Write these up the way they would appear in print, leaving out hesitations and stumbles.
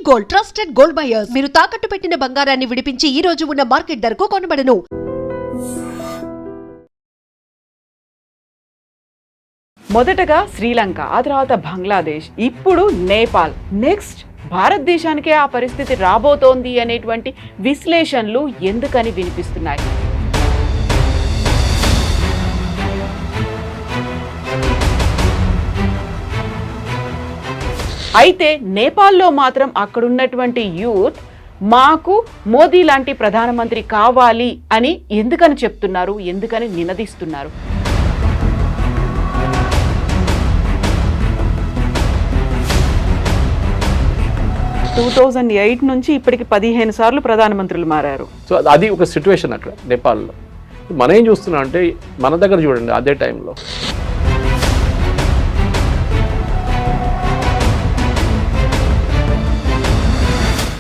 Gold trusted gold buyers మీరు తాకట్టు పెట్టిన బంగారాన్ని విడిపించి ఈ రోజు ఉన్న మార్కెట్ ధరకు కొనబడను. మొదటగా శ్రీలంక, ఆ తర్వాత బంగ్లాదేశ్, ఇప్పుడు నేపాల్, నెక్స్ట్ భారతదేశానికే ఆ పరిస్థితి రాబోతోంది అనేటువంటి విశ్లేషణలు ఎందుకని వినిపిస్తున్నాయి? అయితే నేపాల్లో మాత్రం అక్కడున్నటువంటి యూత్ మాకు మోదీ లాంటి ప్రధానమంత్రి కావాలి అని ఎందుకని చెప్తున్నారు, ఎందుకని నినదిస్తున్నారు? టూ 2008 నుంచి ఇప్పటికి 15 సార్లు ప్రధానమంత్రులు మారారు. సో అది ఒక సిచ్యువేషన్ అక్కడ నేపాల్లో. మనం ఏం చూస్తున్నాం అంటే మన దగ్గర చూడండి, అదే టైంలో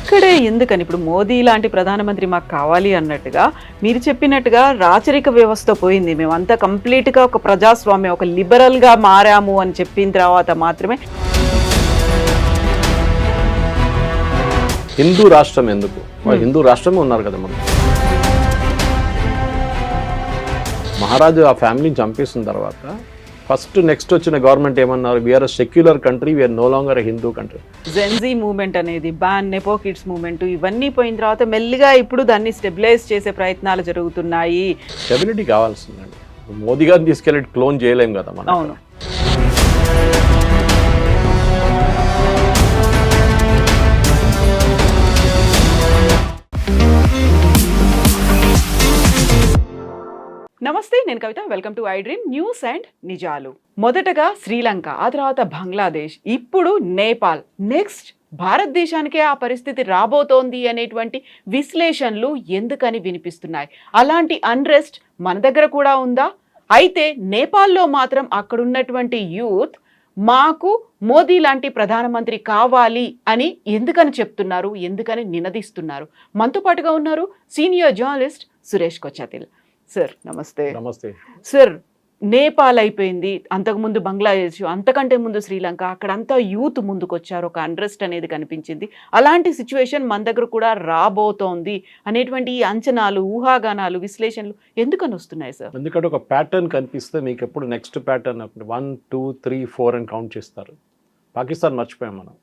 ఇక్కడే ఎందుకని ఇప్పుడు మోదీ లాంటి ప్రధానమంత్రి మాకు కావాలి అన్నట్టుగా మీరు చెప్పినట్టుగా రాచరిక వ్యవస్థ పోయింది, మేమంతా కంప్లీట్గా ఒక ప్రజాస్వామ్యం, ఒక లిబరల్గా మారాము అని చెప్పిన తర్వాత మాత్రమే హిందూ రాష్ట్రం ఎందుకు, హిందూ రాష్ట్రమే ఉన్నారు కదా మనం. మహారాజు ఆ ఫ్యామిలీని చంపేసిన తర్వాత ఫస్ట్ నెక్స్ట్ వచ్చిన గవర్నమెంట్ ఏమన్నారు, we are a secular country, we are no longer a Hindu country. Gen Z movement అనేది, బ్యాన్ నెపో కిడ్స్ మూవ్మెంట్, ఇవన్నీ పోయిన తర్వాత మెల్లిగా ఇప్పుడు దాన్ని స్టెబిలైజ్ చేసే ప్రయత్నాలు జరుగుతున్నాయి. స్టెబిలిటీ కావాల్సిందండి. మోదీ గారిని తీసుకెళ్ళి క్లోన్ చేయలేం కదా మనం. అవును. నమస్తే, నేను Kavitha. Welcome to I dream news and నిజాలు. మొదటగా శ్రీలంక, ఆ తర్వాత బంగ్లాదేశ్, ఇప్పుడు నేపాల్, నెక్స్ట్ భారతదేశానికే ఆ పరిస్థితి రాబోతోంది అనేటువంటి విశ్లేషణలు ఎందుకని వినిపిస్తున్నాయి? అలాంటి అన్రెస్ట్ మన దగ్గర కూడా ఉందా? అయితే నేపాల్లో మాత్రం అక్కడున్నటువంటి యూత్ మాకు మోదీ లాంటి ప్రధానమంత్రి కావాలి అని ఎందుకని చెప్తున్నారు, ఎందుకని నినదిస్తున్నారు? మనతో పాటుగా ఉన్నారు senior journalist Suresh Kochattil. Sir నమస్తే. నమస్తే సార్, నేపాల్ అయిపోయింది, అంతకుముందు బంగ్లాదేశ్, అంతకంటే ముందు శ్రీలంక, అక్కడంతా యూత్ ముందుకు వచ్చారు, ఒక అన్రెస్ట్ అనేది కనిపించింది. అలాంటి సిచ్యువేషన్ మన దగ్గర కూడా రాబోతోంది అనేటువంటి ఈ అంచనాలు, ఊహాగానాలు, విశ్లేషణలు ఎందుకని వస్తున్నాయి సార్? ఎందుకంటే ఒక ప్యాటర్న్ కనిపిస్తే మీకు ఎప్పుడు నెక్స్ట్ ప్యాటర్న్ 1, 2, 3, 4 అని కౌంట్ చేస్తారు. పాకిస్తాన్ మర్చిపోయాం మనం.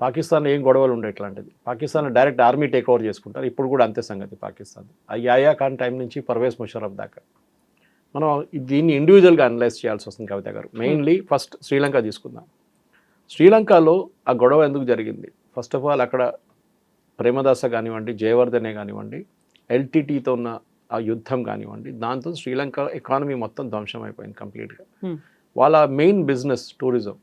పాకిస్తాన్ ఏం గొడవలు ఉండే ఇట్లాంటిది. Pakistan direct army take over చేసుకుంటారు. ఇప్పుడు కూడా అంతే సంగతి పాకిస్తాన్. యాయా ఖాన్ టైం నుంచి పర్వేజ్ ముషర్రఫ్ దాకా మనం దీన్ని ఇండివిజువల్గా అనలైజ్ చేయాల్సి వస్తుంది కవిత గారు. మెయిన్లీ ఫస్ట్ శ్రీలంక తీసుకుందాం. శ్రీలంకలో ఆ గొడవ ఎందుకు జరిగింది? ఫస్ట్ ఆఫ్ ఆల్ అక్కడ ప్రేమదాస కానివ్వండి, జయవర్ధనే కానివ్వండి, ఎల్టీటీతో ఉన్న ఆ యుద్ధం కానివ్వండి, దాంతో శ్రీలంక ఎకానమీ మొత్తం ధ్వంసం అయిపోయింది కంప్లీట్గా. వాళ్ళ మెయిన్ బిజినెస్ టూరిజం.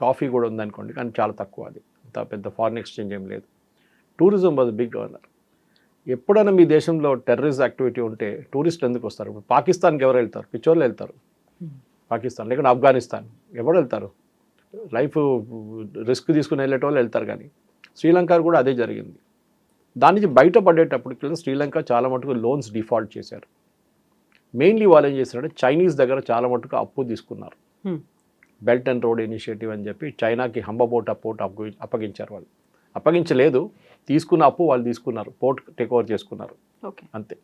కాఫీ కూడా ఉందనుకోండి, కానీ చాలా తక్కువ. అది అంత పెద్ద ఫారిన్ ఎక్స్చేంజ్ ఏం లేదు. Tourism was big governor. ఎప్పుడైనా మీ దేశంలో టెర్రరిస్ట్ యాక్టివిటీ ఉంటే టూరిస్టులు ఎందుకు వస్తారు? ఇప్పుడు పాకిస్తాన్కి ఎవరు వెళ్తారు? పిచ్చోళ్ళు వెళ్తారు పాకిస్తాన్, లేకుంటే ఆఫ్ఘనిస్తాన్. ఎవరు వెళ్తారు? లైఫ్ రిస్క్ తీసుకుని వెళ్ళేటోళ్ళు వెళ్తారు. కానీ శ్రీలంక కూడా అదే జరిగింది. దాని నుంచి బయటపడేటప్పటికి శ్రీలంక చాలా మటుకు లోన్స్ డిఫాల్ట్ చేశారు. మెయిన్లీ వాళ్ళు ఏం చేశారంటే చైనీస్ దగ్గర చాలా మటుకు అప్పు తీసుకున్నారు. బెల్ట్ అండ్ రోడ్ ఇనిషియేటివ్ అని చెప్పి చైనాకి హంబపోర్ట్ అప్పగించారు. వాళ్ళు అప్పగించలేదు, తీసుకున్న అప్పు వాళ్ళు తీసుకున్నారు, పోర్ట్ టేక్ ఓవర్ చేసుకున్నారు. అంతే.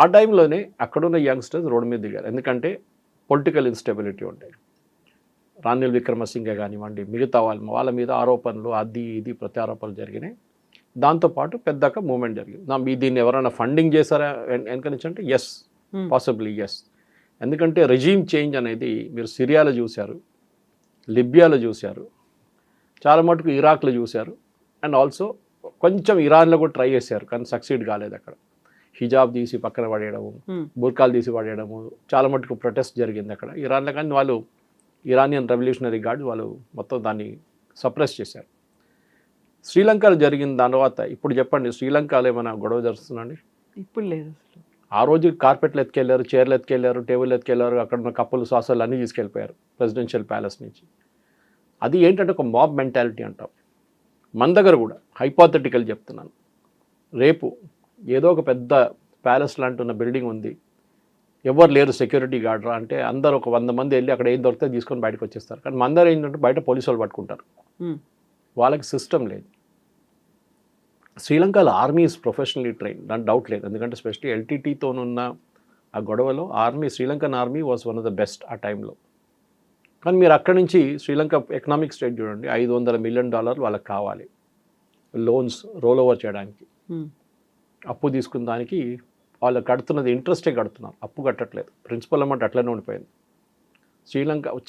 ఆ టైంలోనే అక్కడున్న యంగ్స్టర్స్ రోడ్డు మీద దిగారు. ఎందుకంటే పొలిటికల్ ఇన్స్టెబిలిటీ ఉంటాయి. రానిల్ విక్రమసింఘే కానివ్వండి, మిగతా వాళ్ళ మీద ఆరోపణలు, అది ఇది ప్రత్యారోపణలు జరిగినాయి. దాంతోపాటు పెద్దక మూమెంట్ జరిగింది. దీన్ని ఎవరైనా ఫండింగ్ చేశారా ఎన్కరించంటే ఎస్, పాసిబ్లీ ఎస్. ఎందుకంటే రెజీమ్ చేంజ్ అనేది మీరు సిరియాలో చూశారు, లిబియాలో చూశారు, చాలా మటుకు ఇరాక్లో చూశారు, అండ్ ఆల్సో కొంచెం ఇరాన్లో కూడా ట్రై చేశారు, కానీ సక్సీడ్ కాలేదు. అక్కడ హిజాబ్ తీసి పక్కన పడేయడము, బుర్కాలు తీసి పడేయడము, చాలా మటుకు ప్రొటెస్ట్ జరిగింది అక్కడ ఇరాన్లో. కానీ వాళ్ళు ఇరానియన్ రెవల్యూషనరీ గార్డ్ వాళ్ళు మొత్తం దాన్ని సప్రెస్ చేశారు. శ్రీలంకలో జరిగిన తర్వాత ఇప్పుడు చెప్పండి, శ్రీలంకలో ఏమైనా గొడవ జరుగుతుందండి? ఇప్పుడు లేదు. ఆ రోజు కార్పెట్లు ఎత్తుకెళ్ళారు, చైర్లు ఎత్తుకెళ్ళారు, టేబుల్ ఎత్తుకెళ్ళారు, అక్కడ ఉన్న కప్పులు సాసాలు అన్నీ తీసుకెళ్ళిపోయారు ప్రెసిడెన్షియల్ ప్యాలెస్ నుంచి. అది ఏంటంటే ఒక మాబ్ మెంటాలిటీ అంటాం. మన దగ్గర కూడా హైపోథెటికల్ చెప్తున్నాను, రేపు ఏదో ఒక పెద్ద ప్యాలెస్ లాంటి ఉన్న బిల్డింగ్ ఉంది, ఎవరు లేరు సెక్యూరిటీ గార్డ్రా అంటే అందరు ఒక 100 మంది వెళ్ళి అక్కడ ఏం దొరికితే తీసుకొని బయటకు వచ్చేస్తారు. కానీ మన దగ్గర ఏంటంటే బయట పోలీసు వాళ్ళు పట్టుకుంటారు. వాళ్ళకి సిస్టమ్ లేదు. శ్రీలంకలో ఆర్మీ ఈజ్ ప్రొఫెషనలీ ట్రైన్, దాని డౌట్ లేదు. ఎందుకంటే స్పెషల్లీ ఎల్టీటీతోనున్న ఆ గొడవలో Sri Lankan army was one of the best ఆ టైంలో. కానీ మీరు అక్కడి నుంచి శ్రీలంక ఎకనామిక్ స్టేట్ చూడండి, $500 మిలియన్ వాళ్ళకి కావాలి లోన్స్ రోల్ ఓవర్ చేయడానికి. అప్పు తీసుకున్న దానికి వాళ్ళు కడుతున్నది ఇంట్రెస్టే కడుతున్నారు, అప్పు కట్టట్లేదు. ప్రిన్సిపల్ అమౌంట్ అట్లనే ఉండిపోయింది.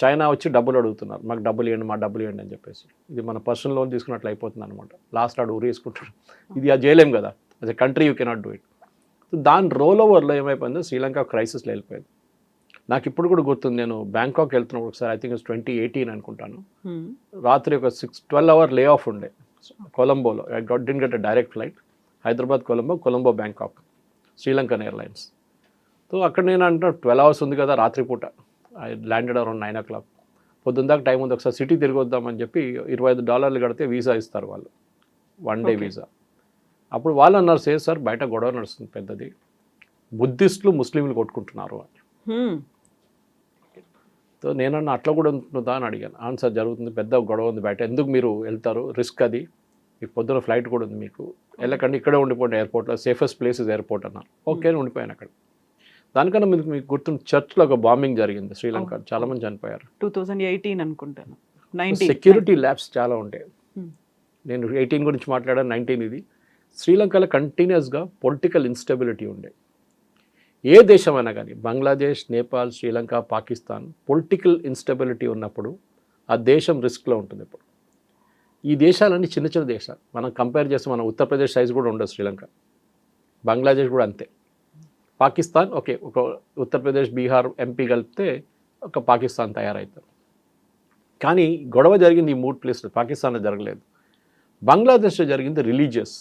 చైనా వచ్చి డబ్బులు అడుగుతున్నారు, మాకు డబ్బులు ఇవ్వండి, మా డబ్బులు ఇవ్వండి అని చెప్పేసి. ఇది మన పర్సనల్ లోన్ తీసుకున్నట్లు అయిపోతుంది అనమాట. లాస్ట్ ఆడు ఊరేసుకుంటాడు. ఇది అది చేయలేం కదా, as a country you cannot do it. దాని రోల్ ఓవర్లో ఏమైపోయిందో శ్రీలంక క్రైసిస్లో వెళ్ళిపోయింది. నాకు ఇప్పుడు కూడా గుర్తుంది, నేను బ్యాంకాక్ వెళ్తున్నప్పుడు ఒకసారి, ఐ థింక్ 2018 అనుకుంటాను, రాత్రి ఒక 12 అవర్ లే ఆఫ్ ఉండే కొలంబోలో. I didn't get a direct flight, Hyderabad Colombo Bangkok, Sri Lankan airlines. So అక్కడ నేను అంటున్నా 12 అవర్స్ ఉంది కదా రాత్రిపూట. I landed around 9 o'clock. పొద్దున్న దాకా టైం ఉంది, ఒకసారి సిటీ తిరిగి వద్దామని చెప్పి $25 కడితే వీసా ఇస్తారు వాళ్ళు, 1 day వీసా. అప్పుడు వాళ్ళు అన్నారు, సార్ బయట గొడవ నడుస్తుంది పెద్దది, బుద్ధిస్టులు ముస్లింలు కొట్టుకుంటున్నారు అని. సో నేనన్నా అట్లా కూడా ఉంటుందా అని అడిగాను. ఆన్సర్ జరుగుతుంది, పెద్ద గొడవ ఉంది బయట, ఎందుకు మీరు వెళ్తారు, రిస్క్ అది, మీకు పొద్దున ఫ్లైట్ కూడా ఉంది, మీకు వెళ్ళకండి, ఇక్కడే ఉండిపోండి ఎయిర్పోర్ట్లో, సేఫెస్ట్ ప్లేస్ ఇస్ ఎయిర్పోర్ట్ అన్నారు. ఓకే అని ఉండిపోయాను అక్కడ. దానికన్నా మీకు గుర్తున్న చర్చ్లో ఒక బాంబింగ్ జరిగింది శ్రీలంక, చాలా మంది చనిపోయారు. 2018 అనుకుంటాను. సెక్యూరిటీ ల్యాబ్స్ చాలా ఉంటాయి. నేను 18 గురించి మాట్లాడాను, 19 ఇది. శ్రీలంకలో కంటిన్యూస్గా పొలిటికల్ ఇన్స్టెబిలిటీ ఉండే. ఏ దేశమైనా కానీ, బంగ్లాదేశ్, నేపాల్, శ్రీలంక, పాకిస్తాన్, పొలిటికల్ ఇన్స్టెబిలిటీ ఉన్నప్పుడు ఆ దేశం రిస్క్లో ఉంటుంది. ఇప్పుడు ఈ దేశాలన్నీ చిన్న చిన్న దేశాలు, మనం కంపేర్ చేస్తే మన ఉత్తరప్రదేశ్ సైజ్ కూడా ఉండదు శ్రీలంక, బంగ్లాదేశ్ కూడా అంతే. పాకిస్తాన్ ఓకే, ఒక ఉత్తరప్రదేశ్, బీహార్, ఎంపీ కలిపితే ఒక పాకిస్తాన్ తయారవుతారు. కానీ గొడవ జరిగింది ఈ 3 ప్లేస్లు, పాకిస్తాన్లో జరగలేదు. బంగ్లాదేశ్లో జరిగింది రిలీజియస్.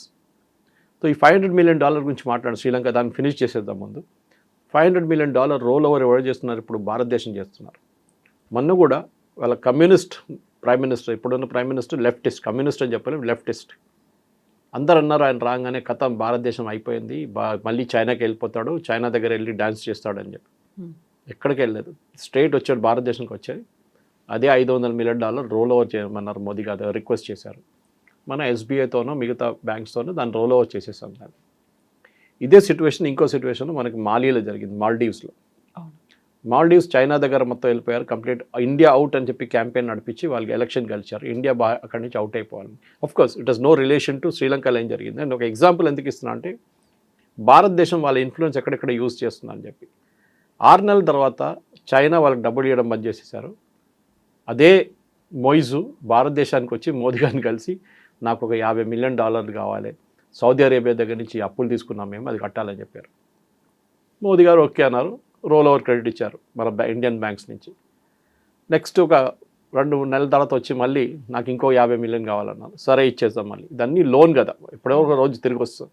సో ఈ $500 మిలియన్ గురించి మాట్లాడు శ్రీలంక, దాన్ని ఫినిష్ చేసేద్దాం ముందు. $500 మిలియన్ రోల్ ఓవర్ ఎవరు చేస్తున్నారు, ఇప్పుడు భారతదేశం చేస్తున్నారు. మొన్న కూడా వాళ్ళ కమ్యూనిస్ట్ ప్రైమ్ మినిస్టర్, ఇప్పుడున్న ప్రైమ్ మినిస్టర్ లెఫ్టిస్ట్, కమ్యూనిస్ట్ అని చెప్పలేము, లెఫ్టిస్ట్. అందరు అన్నారు ఆయన రాగానే కథం భారతదేశం అయిపోయింది, మళ్ళీ చైనాకి వెళ్ళిపోతాడు, చైనా దగ్గర వెళ్ళి డ్యాన్స్ చేస్తాడు అని చెప్పి. ఎక్కడికి వెళ్ళలేదు, స్ట్రైట్ వచ్చాడు భారతదేశానికి వచ్చాడు. అదే $500 మిలియన్ రోల్ ఓవర్ చేయమన్నారు మోదీ గారు, రిక్వెస్ట్ చేశారు. మన ఎస్బీఐతోనో మిగతా బ్యాంక్స్తోనో దాన్ని రోల్ ఓవర్ చేసేసాం. దాన్ని ఇదే సిచ్యువేషన్ ఇంకో సిచ్యువేషన్ మనకి మాలిలో జరిగింది, మాల్డీవ్స్లో. మాల్డీవ్స్ చైనా దగ్గర మొత్తం వెళ్ళిపోయారు, కంప్లీట్ ఇండియా అవుట్ అని చెప్పి క్యాంపెయిన్ నడిపించి వాళ్ళకి ఎలక్షన్ గెలిచారు. ఇండియా అక్కడి నుంచి అవుట్ అయిపోవాలి. Of course it has no relation to శ్రీలంకలో ఏం జరిగింది. అండ్ ఒక ఎగ్జాంపుల్ ఎందుకు ఇస్తున్నా అంటే, భారతదేశం వాళ్ళ ఇన్ఫ్లుయెన్స్ ఎక్కడెక్కడ యూజ్ చేస్తుందని అని చెప్పి. 6 నెలల తర్వాత చైనా వాళ్ళకి డబ్బులు ఇవ్వడం బంద్ చేసేసారు. అదే మొయిజు భారతదేశానికి వచ్చి మోదీ గారిని కలిసి, నాకు ఒక $50 మిలియన్ కావాలి, సౌదీ అరేబియా దగ్గర నుంచి అప్పులు తీసుకున్నాం మేము, అది కట్టాలని చెప్పారు. మోదీ గారు ఓకే అన్నారు, రోల్ ఓవర్ క్రెడిట్ ఇచ్చారు మన ఇండియన్ బ్యాంక్స్ నుంచి. నెక్స్ట్ ఒక 2 నెలల తర్వాత వచ్చి మళ్ళీ నాకు ఇంకో $50 మిలియన్ కావాలన్నారు. సరే ఇచ్చేద్దాం, మళ్ళీ ఇదన్నీ లోన్ కదా, ఎప్పుడో ఒక రోజు తిరిగి వస్తుంది.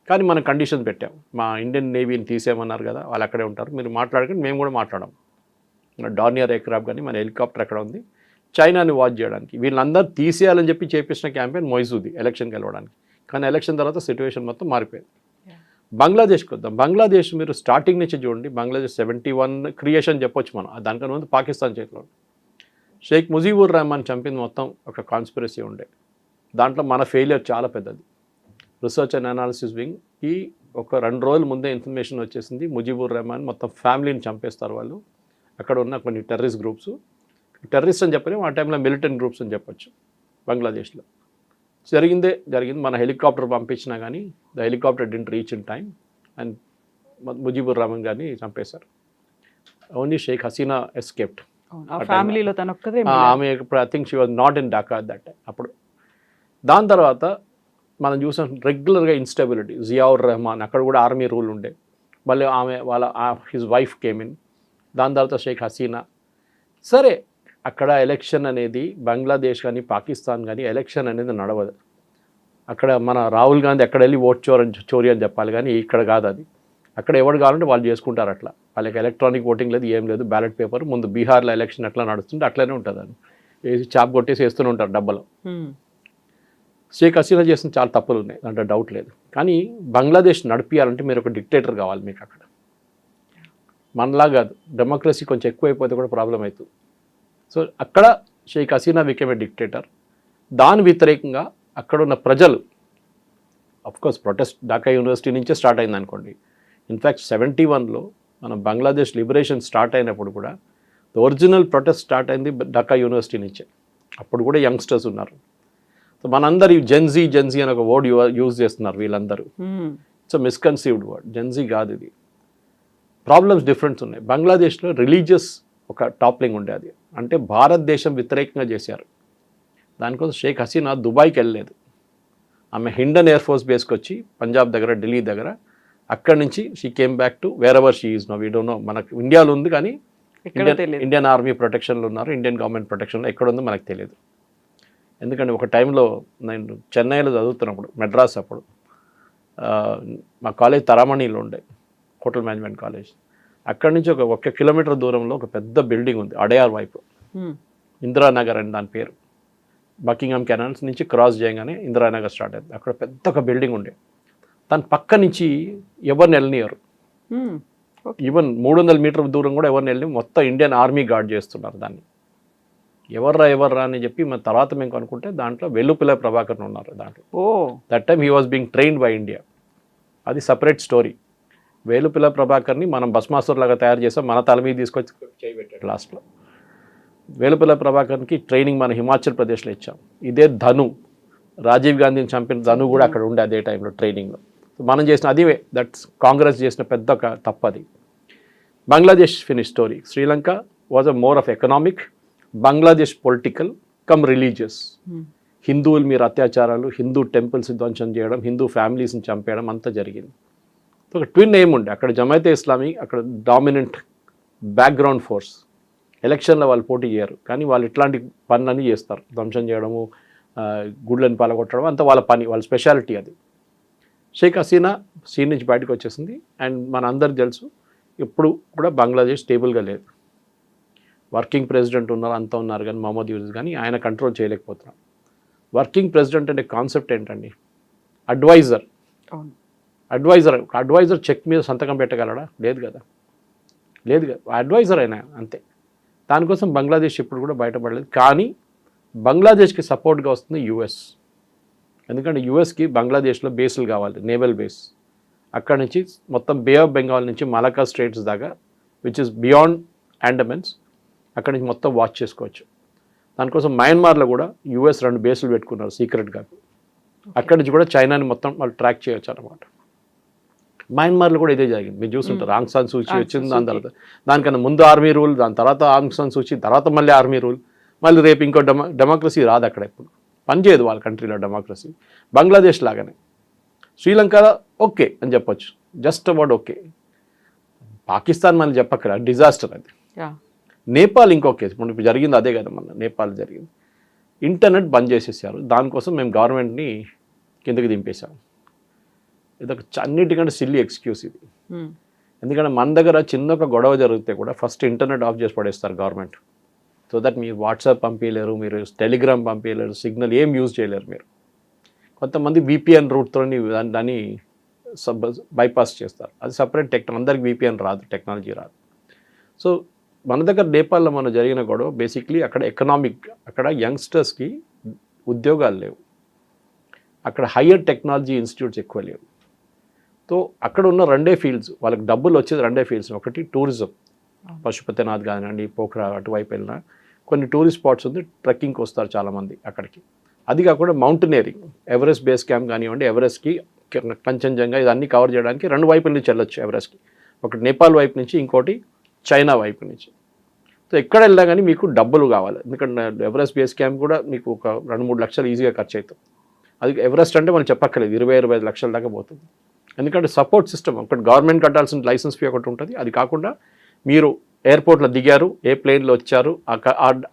కానీ మనం కండిషన్ పెట్టాం, మా ఇండియన్ నేవీని తీసేయమన్నారు కదా, వాళ్ళు అక్కడే ఉంటారు, మీరు మాట్లాడకండి, మేము కూడా మాట్లాడాం. మన డార్నియర్ ఎయిర్క్రాఫ్ట్ కానీ మన హెలికాప్టర్ అక్కడ ఉంది, చైనాని వాచ్ చేయడానికి. వీళ్ళందరూ తీసేయాలని చెప్పి చేపించిన క్యాంపెయిన్ మొయిజుది ఎలక్షన్కి వెళ్ళడానికి. కానీ ఎలక్షన్ తర్వాత సిచ్యువేషన్ మొత్తం మారిపోయింది. బంగ్లాదేశ్కి వద్దాం. బంగ్లాదేశ్ మీరు స్టార్టింగ్ నుంచి చూడండి, బంగ్లాదేశ్ 71 క్రియేషన్ చెప్పొచ్చు మనం, దానికన్నా ముందు పాకిస్తాన్ చేతిలో. షేక్ ముజీబుర్ రెహమాన్ చంపింది మొత్తం ఒక కాన్స్పిరసీ ఉండే. దాంట్లో మన ఫెయిలియర్ చాలా పెద్దది. రీసెర్చ్ అండ్ అనాలిసిస్ వింగ్కి ఒక 2 రోజుల ముందే ఇన్ఫర్మేషన్ వచ్చేసింది, ముజీబుర్ రెహమాన్ మొత్తం ఫ్యామిలీని చంపేస్తారు వాళ్ళు. అక్కడ ఉన్న కొన్ని టెర్రరిస్ట్ గ్రూప్స్, టెర్రరిస్ట్ అని చెప్పలేము, ఆ టైంలో మిలిటెంట్ గ్రూప్స్ అని చెప్పొచ్చు. బంగ్లాదేశ్లో జరిగింది. మన హెలికాప్టర్ పంపించినా కానీ the helicopter didn't reach in time and Mujibur Rahman గారిని చంపేశారు. Only Sheikh Hasina escaped. ఫ్యామిలీలో తన ఒక్కదే, ఆమె I think she was not in Dhaka at that time. అప్పుడు దాని తర్వాత మనం చూసాం రెగ్యులర్గా ఇన్స్టెబిలిటీ. జియావుర్ రెహమాన్ అక్కడ కూడా ఆర్మీ రూల్ ఉండే, మళ్ళీ ఆమె వాళ్ళ హిజ్ వైఫ్ కేమ్ ఇన్. దాని తర్వాత షేక్ హసీనా. సరే అక్కడ ఎలక్షన్ అనేది బంగ్లాదేశ్ కానీ పాకిస్తాన్ కానీ ఎలక్షన్ అనేది నడవదు. అక్కడ మన రాహుల్ గాంధీ అక్కడ వెళ్ళి ఓట్ చోరీ అని చెప్పాలి, కానీ ఇక్కడ కాదు అది. అక్కడ ఎవరు కావాలంటే వాళ్ళు చేసుకుంటారు. అట్లా వాళ్ళకి ఎలక్ట్రానిక్ ఓటింగ్ లేదు, ఏం లేదు, బ్యాలెట్ పేపర్. ముందు బీహార్లో ఎలక్షన్ ఎట్లా నడుస్తుంటే అట్లనే ఉంటుంది, అని వేసి చాప్ కొట్టేసి వేస్తూనే ఉంటారు డబ్బలో. షేక్ హసీనా చేసిన చాలా తప్పులు ఉన్నాయి, దాంట్లో డౌట్ లేదు. కానీ బంగ్లాదేశ్ నడిపియాలంటే మీరు ఒక డిక్టేటర్ కావాలి మీకు అక్కడ. మనలా కాదు, డెమోక్రసీ కొంచెం ఎక్కువైపోతే కూడా ప్రాబ్లం అవుతుంది. సో అక్కడ Sheikh Hasina became a dictator. దాని వ్యతిరేకంగా అక్కడ ఉన్న ప్రజలు కోర్స్ ప్రొటెస్ట్ ఢాకా యూనివర్సిటీ నుంచే స్టార్ట్ అయింది అనుకోండి. ఇన్ఫ్యాక్ట్ 71లో మన బంగ్లాదేశ్ లిబరేషన్ స్టార్ట్ అయినప్పుడు కూడా ఒరిజినల్ ప్రొటెస్ట్ స్టార్ట్ అయింది ఢాకా యూనివర్సిటీ నుంచే. అప్పుడు కూడా యంగ్స్టర్స్ ఉన్నారు. సో మనందరూ జెన్జీ అని ఒక వర్డ్ యూజ్ చేస్తున్నారు వీళ్ళందరూ. It's మిస్కన్సీవ్డ్ word. జెన్జీ కాదు ఇది. ప్రాబ్లమ్స్ డిఫరెన్స్ ఉన్నాయి. బంగ్లాదేశ్లో రిలీజియస్ ఒక టాప్లింగ్ ఉండేది, అంటే భారతదేశం వ్యతిరేకంగా చేశారు. దానికోసం షేక్ హసీనా దుబాయ్కి వెళ్ళలేదు. ఆమె హిండన్ ఎయిర్ ఫోర్స్ బేస్కి వచ్చి పంజాబ్ దగ్గర, ఢిల్లీ దగ్గర, అక్కడి నుంచి she came back to wherever she is no. We don't know. మనకు ఇండియాలో ఉంది కానీ ఇండియన్ ఆర్మీ ప్రొటెక్షన్లో ఉన్నారు, ఇండియన్ గవర్నమెంట్ ప్రొటెక్షన్లో ఎక్కడ ఉందో మనకు తెలియదు. ఎందుకంటే ఒక టైంలో నేను చెన్నైలో చదువుతున్నప్పుడు, మెడ్రాస్ అప్పుడు, మా కాలేజ్ తరామణిలో ఉండే, హోటల్ మేనేజ్మెంట్ కాలేజ్. అక్కడి నుంచి ఒక కిలోమీటర్ దూరంలో ఒక పెద్ద బిల్డింగ్ ఉంది అడయార్ వైపు, ఇందిరానగర్ అని దాని పేరు. బకింగ్హామ్ కెనాల్స్ నుంచి క్రాస్ చేయగానే ఇందిరానగర్ స్టార్ట్ అయింది. అక్కడ పెద్ద ఒక బిల్డింగ్ ఉండే. దాని పక్క నుంచి ఎవరిని వెళ్ళనియరు. ఈవెన్ 300 మీటర్ దూరం కూడా ఎవరిని వెళ్ళి, మొత్తం ఇండియన్ ఆర్మీ గార్డ్ చేస్తున్నారు దాన్ని. ఎవర్రా అని చెప్పి మన తర్వాత మేము కనుక్కుంటే దాంట్లో వెల్లుపిల్ల ప్రభాకర్ ఉన్నారు దాంట్లో. That time he was being trained by India. అది సపరేట్ స్టోరీ. వేలుపిల్ల ప్రభాకర్ని మనం భస్మాసుర్ లాగా తయారు చేసాం, మన తల మీద తీసుకొచ్చి చేయబెట్టాడు లాస్ట్లో. వేలుపిల్ల ప్రభాకర్కి ట్రైనింగ్ మన హిమాచల్ ప్రదేశ్లో ఇచ్చాం. ఇదే ధను, రాజీవ్ గాంధీని చంపిన ధను కూడా అక్కడ ఉండే అదే టైంలో ట్రైనింగ్లో. మనం చేసిన అది దట్స్ కాంగ్రెస్ చేసిన పెద్ద ఒక తప్పది. Bangladesh finish story. Sri Lanka was a more of economic, Bangladesh political come religious. హిందువులు మీరు అత్యాచారాలు, హిందూ టెంపుల్స్ ధ్వంసం చేయడం, హిందూ ఫ్యామిలీస్ని చంపేయడం అంతా జరిగింది. ఒక ట్విన్ ఏం ఉండే అక్కడ, జమైతే ఇస్లామీ అక్కడ డామినెంట్ బ్యాక్గ్రౌండ్ ఫోర్స్. ఎలక్షన్లో వాళ్ళు పోటీ చేయరు, కానీ వాళ్ళు ఇట్లాంటి పనులన్నీ చేస్తారు. ధ్వంసం చేయడము, గుడ్లను పాలగొట్టడం అంతా వాళ్ళ పని, వాళ్ళ స్పెషాలిటీ అది. షేక్ హసీనా సీన్ నుంచి బయటకు వచ్చేసింది. అండ్ మన అందరికి తెలుసు ఇప్పుడు కూడా బంగ్లాదేశ్ స్టేబుల్గా లేదు. వర్కింగ్ ప్రెసిడెంట్ ఉన్నారు, అంతా ఉన్నారు, కానీ మహమ్మద్ యూసుఫ్ కానీ ఆయన కంట్రోల్ చేయలేకపోతున్నారు. వర్కింగ్ ప్రెసిడెంట్ అంటే కాన్సెప్ట్ ఏంటండి? అడ్వైజర్. అడ్వైజర్ చెక్ మీద సంతకం పెట్టగలడా? లేదు కదా. అడ్వైజర్ అయినా అంతే. దానికోసం బంగ్లాదేశ్ ఇప్పుడు కూడా బయటపడలేదు. కానీ బంగ్లాదేశ్కి సపోర్ట్గా వస్తుంది యుఎస్. ఎందుకంటే యుఎస్కి బంగ్లాదేశ్లో బేస్లు కావాలి, నేవల్ బేస్. అక్కడ నుంచి మొత్తం బే ఆఫ్ బెంగాల్ నుంచి మలకా స్ట్రేట్స్ దాకా, విచ్ ఇస్ బియాండ్ అండమాన్స్, అక్కడి నుంచి మొత్తం వాచ్ చేసుకోవచ్చు. దానికోసం మయన్మార్లో కూడా యుఎస్ 2 బేసులు పెట్టుకున్నారు సీక్రెట్గా. అక్కడి నుంచి కూడా చైనాని మొత్తం వాళ్ళు ట్రాక్ చేయొచ్చు అన్నమాట. మయన్మార్లో కూడా ఇదే జరిగింది. మీరు చూస్తుంటారు, ఆంగ్ సాన్ సూచీ వచ్చింది, దాని తర్వాత దానికన్నా ముందు ఆర్మీ రూల్, దాని తర్వాత ఆంగ్ సాన్ సూచీ, తర్వాత మళ్ళీ ఆర్మీ రూల్, మళ్ళీ రేపు ఇంకో డెమోక్రసీ రాదు అక్కడ. ఎప్పుడు పనిచేయదు వాళ్ళ కంట్రీలో డెమోక్రసీ. బంగ్లాదేశ్ లాగానే. శ్రీలంకలో ఓకే అని చెప్పొచ్చు, జస్ట్ అబౌట్ ఓకే. పాకిస్తాన్ మళ్ళీ చెప్పక్కర, డిజాస్టర్ అది. నేపాల్ ఇంకో కేసు. ఇప్పుడు జరిగింది అదే కదా, మన నేపాల్ జరిగింది. ఇంటర్నెట్ బంద్ చేసేసారు. దానికోసం మేము గవర్నమెంట్ని కిందకి దింపేశాం. ఇదొక అన్నిటికంటే సిల్లీ ఎక్స్క్యూజ్ ఇది. ఎందుకంటే మన దగ్గర చిన్న ఒక గొడవ జరిగితే కూడా ఫస్ట్ ఇంటర్నెట్ ఆఫ్ చేసి పడేస్తారు గవర్నమెంట్. సో దట్ మీరు వాట్సాప్ పంపించలేరు, మీరు టెలిగ్రామ్ పంపించలేరు, సిగ్నల్ ఏం యూజ్ చేయలేరు మీరు. కొంతమంది VPN రూట్తో దాన్ని బైపాస్ చేస్తారు. అది సపరేట్ టెక్నాలజీ. అందరికి VPN రాదు, టెక్నాలజీ రాదు. సో మన దగ్గర నేపాల్లో మన జరిగిన గొడవ బేసిక్లీ అక్కడ ఎకనామిక్. అక్కడ యంగ్స్టర్స్కి ఉద్యోగాలు లేవు, అక్కడ హయ్యర్ టెక్నాలజీ ఇన్స్టిట్యూట్స్ ఎక్కువ లేవు. సో అక్కడ ఉన్న 2 ఫీల్డ్స్, వాళ్ళకి డబ్బులు వచ్చేది 2 ఫీల్డ్స్. ఒకటి టూరిజం, పశుపతినాథ్ కానివ్వండి, పోఖ్రా అటువైపు వెళ్ళినా కొన్ని టూరిస్ట్ స్పాట్స్ ఉంది, ట్రెక్కింగ్కి వస్తారు చాలామంది అక్కడికి. అది కాకుండా మౌంటైనరింగ్, ఎవరెస్ట్ బేస్ క్యాంప్ కానివ్వండి, ఎవరెస్ట్కి, కంచన్జంగా, ఇదన్నీ కవర్ చేయడానికి 2 వైపుల నుంచి వెళ్ళొచ్చు ఎవరెస్ట్కి. ఒకటి నేపాల్ వైపు నుంచి, ఇంకోటి చైనా వైపు నుంచి. సో ఎక్కడ వెళ్ళినా కానీ మీకు డబ్బులు కావాలి. ఎందుకంటే ఎవరెస్ట్ బేస్ క్యాంప్ కూడా మీకు ఒక 2-3 లక్షలు ఈజీగా ఖర్చు అవుతుంది. అది ఎవరెస్ట్ అంటే మనం చెప్పక్కర్లేదు, 20-25 లక్షల దాకా పోతుంది. ఎందుకంటే సపోర్ట్ సిస్టమ్ ఒకటి, గవర్నమెంట్ కట్టాల్సిన లైసెన్స్ ఫీ ఒకటి ఉంటుంది. అది కాకుండా మీరు ఎయిర్పోర్ట్లో దిగారు, ఏ ప్లేన్లో వచ్చారు,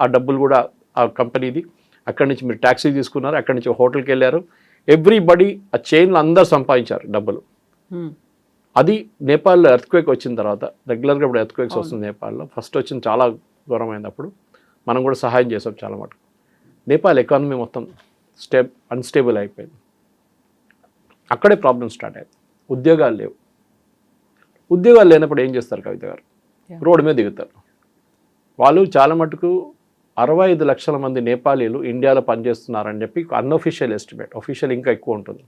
ఆ డబ్బులు కూడా ఆ కంపెనీది. అక్కడి నుంచి మీరు ట్యాక్సీ తీసుకున్నారు, అక్కడి నుంచి హోటల్కి వెళ్ళారు, ఎవ్రీబడి ఆ చైన్లో అందరు సంపాదించారు డబ్బులు. అది నేపాల్లో ఎర్త్క్వేక్ వచ్చిన తర్వాత, రెగ్యులర్గా ఇప్పుడు ఎర్త్క్వేక్స్ వస్తుంది నేపాల్లో. ఫస్ట్ వచ్చింది చాలా ఘోరమైంది. అప్పుడు మనం కూడా సహాయం చేసాం చాలా మటుకు. నేపాల్ ఎకానమీ మొత్తం అన్స్టేబుల్ అయిపోయింది. అక్కడే ప్రాబ్లం స్టార్ట్ అయ్యింది. ఉద్యోగాలు లేవు. ఉద్యోగాలు లేనప్పుడు ఏం చేస్తారు కవిత గారు? రోడ్డు మీద దిగుతారు. వాళ్ళు చాలా మటుకు 65 లక్షల మంది నేపాలీలు ఇండియాలో పనిచేస్తున్నారని చెప్పి అన్అఫీషియల్ ఎస్టిమేట్. అఫీషియల్ ఇంకా ఎక్కువ ఉంటుంది.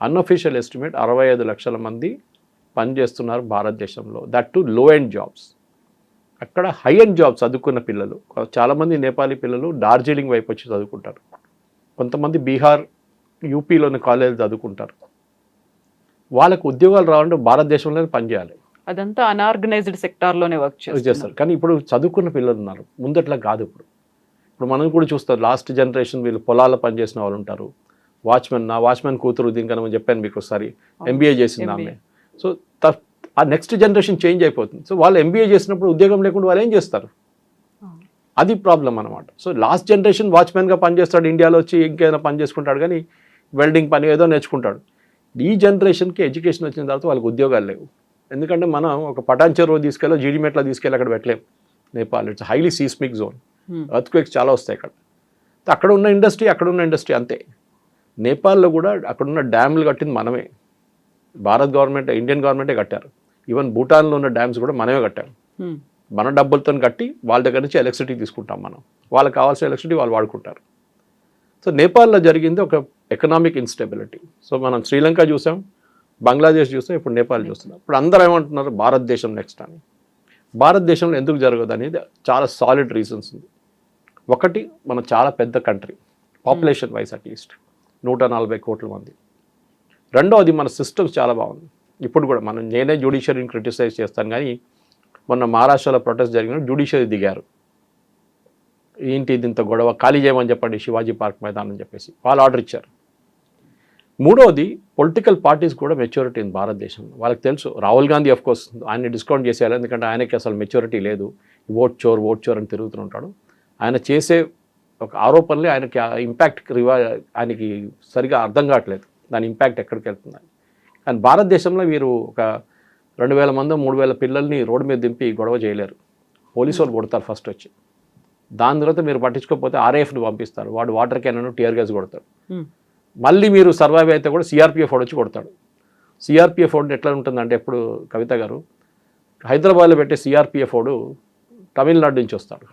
అన్అఫీషియల్ ఎస్టిమేట్ 65 లక్షల మంది పనిచేస్తున్నారు భారతదేశంలో, దట్ టు లో ఎండ్ జాబ్స్. అక్కడ హై ఎండ్ జాబ్స్ చదువుకున్న పిల్లలు చాలామంది నేపాలీ పిల్లలు డార్జిలింగ్ వైపు వచ్చి చదువుకుంటారు, కొంతమంది బీహార్ యూపీలోని కాలేజీలు చదువుకుంటారు. వాళ్ళకు ఉద్యోగాలు రావాలంటే భారతదేశంలోనే పనిచేయాలి. అదంతా అన్ఆర్గనైజ్డ్ సెక్టార్లోనే వర్క్ చేస్తారు. కానీ ఇప్పుడు చదువుకున్న పిల్లలు ఉన్నారు, ముందట్లా కాదు. ఇప్పుడు మనం కూడా చూస్తారు, లాస్ట్ జనరేషన్ వీళ్ళు పొలాల్లో పనిచేసిన వాళ్ళు ఉంటారు. వాచ్మెన్ కూతురు దీనికన్నా నేను చెప్పాను మీకు ఒకసారి, ఎంబీఏ చేసింది ఆమె. సో ఆ నెక్స్ట్ జనరేషన్ చేంజ్ అయిపోతుంది. సో వాళ్ళు ఎంబీఏ చేసినప్పుడు ఉద్యోగం లేకుండా వాళ్ళు ఏం చేస్తారు, అది ప్రాబ్లం అనమాట. సో లాస్ట్ జనరేషన్ వాచ్మెన్గా పనిచేస్తాడు, ఇండియాలో వచ్చి ఇంకేదైనా పని చేసుకుంటాడు, కానీ వెల్డింగ్ పని ఏదో నేర్చుకుంటాడు. ఈ జనరేషన్కి ఎడ్యుకేషన్ వచ్చిన తర్వాత వాళ్ళకి ఉద్యోగాలు లేవు. ఎందుకంటే మనం ఒక పటాన్చెరు తీసుకెళ్ళి జీడిమెట్లా తీసుకెళ్ళి అక్కడ పెట్టలేం. Nepal it's highly seismic zone, earthquakes చాలా వస్తాయి అక్కడ. అక్కడ ఉన్న ఇండస్ట్రీ అంతే. నేపాల్లో కూడా అక్కడున్న డ్యామ్లు కట్టింది మనమే, భారత్ గవర్నమెంట్, ఇండియన్ గవర్నమెంటే కట్టారు. ఈవెన్ భూటాన్లో ఉన్న డ్యామ్స్ కూడా మనమే కట్టాం. మన డబ్బులతో కట్టి వాళ్ళ దగ్గర నుంచి ఎలక్ట్రిసిటీ తీసుకుంటాం మనం, వాళ్ళకి కావాల్సిన ఎలక్ట్రిసిటీ వాళ్ళు వాడుకుంటారు. సో నేపాల్లో జరిగింది ఒక ఎకనామిక్ ఇన్స్టెబిలిటీ. సో మనం శ్రీలంక చూసాం, బంగ్లాదేశ్ చూసాం, ఇప్పుడు నేపాల్ చూస్తున్నాం. ఇప్పుడు అందరూ ఏమంటున్నారు భారతదేశం నెక్స్ట్ అని. భారతదేశంలో ఎందుకు జరగదు అనేది చాలా సాలిడ్ రీజన్స్ ఉంది. ఒకటి, మన చాలా పెద్ద కంట్రీ, పాపులేషన్ వైజ్ అట్లీస్ట్ 140 కోట్ల మంది. రెండవది, మన సిస్టమ్స్ చాలా బాగుంది. ఇప్పుడు కూడా నేనే జ్యుడిషియరీని క్రిటిసైజ్ చేస్తాను, కానీ మొన్న మహారాష్ట్రలో ప్రొటెస్ట్ జరిగిన జ్యుడిషియరీ దిగారు. ఏంటి ఇంత గొడవ, ఖాళీ చేయమని చెప్పండి శివాజీ పార్క్ మైదానం అని చెప్పేసి వాళ్ళు ఆర్డర్ ఇచ్చారు. మూడవది, పొలిటికల్ పార్టీస్ కూడా మెచ్యూరిటీ ఉంది భారతదేశంలో. వాళ్ళకి తెలుసు, రాహుల్ గాంధీ ఆఫ్ కోర్స్ ఆయన్ని డిస్కౌంట్ చేసేయాలి, ఎందుకంటే ఆయనకి అసలు మెచ్యూరిటీ లేదు, ఓట్ చోర్ అని తిరుగుతుంటాడు. ఆయన చేసే ఒక ఆరోపణలే ఆయనకి ఇంపాక్ట్ ఆయనకి సరిగా అర్థం కావట్లేదు, దాని ఇంపాక్ట్ ఎక్కడికి వెళ్తుందని. కానీ భారతదేశంలో వీరు ఒక 2000 మందో 3000 పిల్లల్ని రోడ్డు మీద దింపి గొడవ చేయలేరు. పోలీసు వాళ్ళు కొడతారు ఫస్ట్ వచ్చి, దాని తర్వాత మీరు పట్టించుకోకపోతే ఆర్ఏఎఫ్ని పంపిస్తారు, వాడు వాటర్ క్యానన్ టీఆర్ గ్యాస్ కొడతాడు. మళ్ళీ మీరు సర్వైవ్ అయితే కూడా సిఆర్పిఎఫ్ వాడు వచ్చి కొడతాడు. సిఆర్పిఎఫ్ వాడు ఎట్లా ఉంటుందంటే, ఎప్పుడు కవిత గారు హైదరాబాద్లో పెట్టే సిఆర్పిఎఫ్ వాడు తమిళనాడు నుంచి వస్తాడు,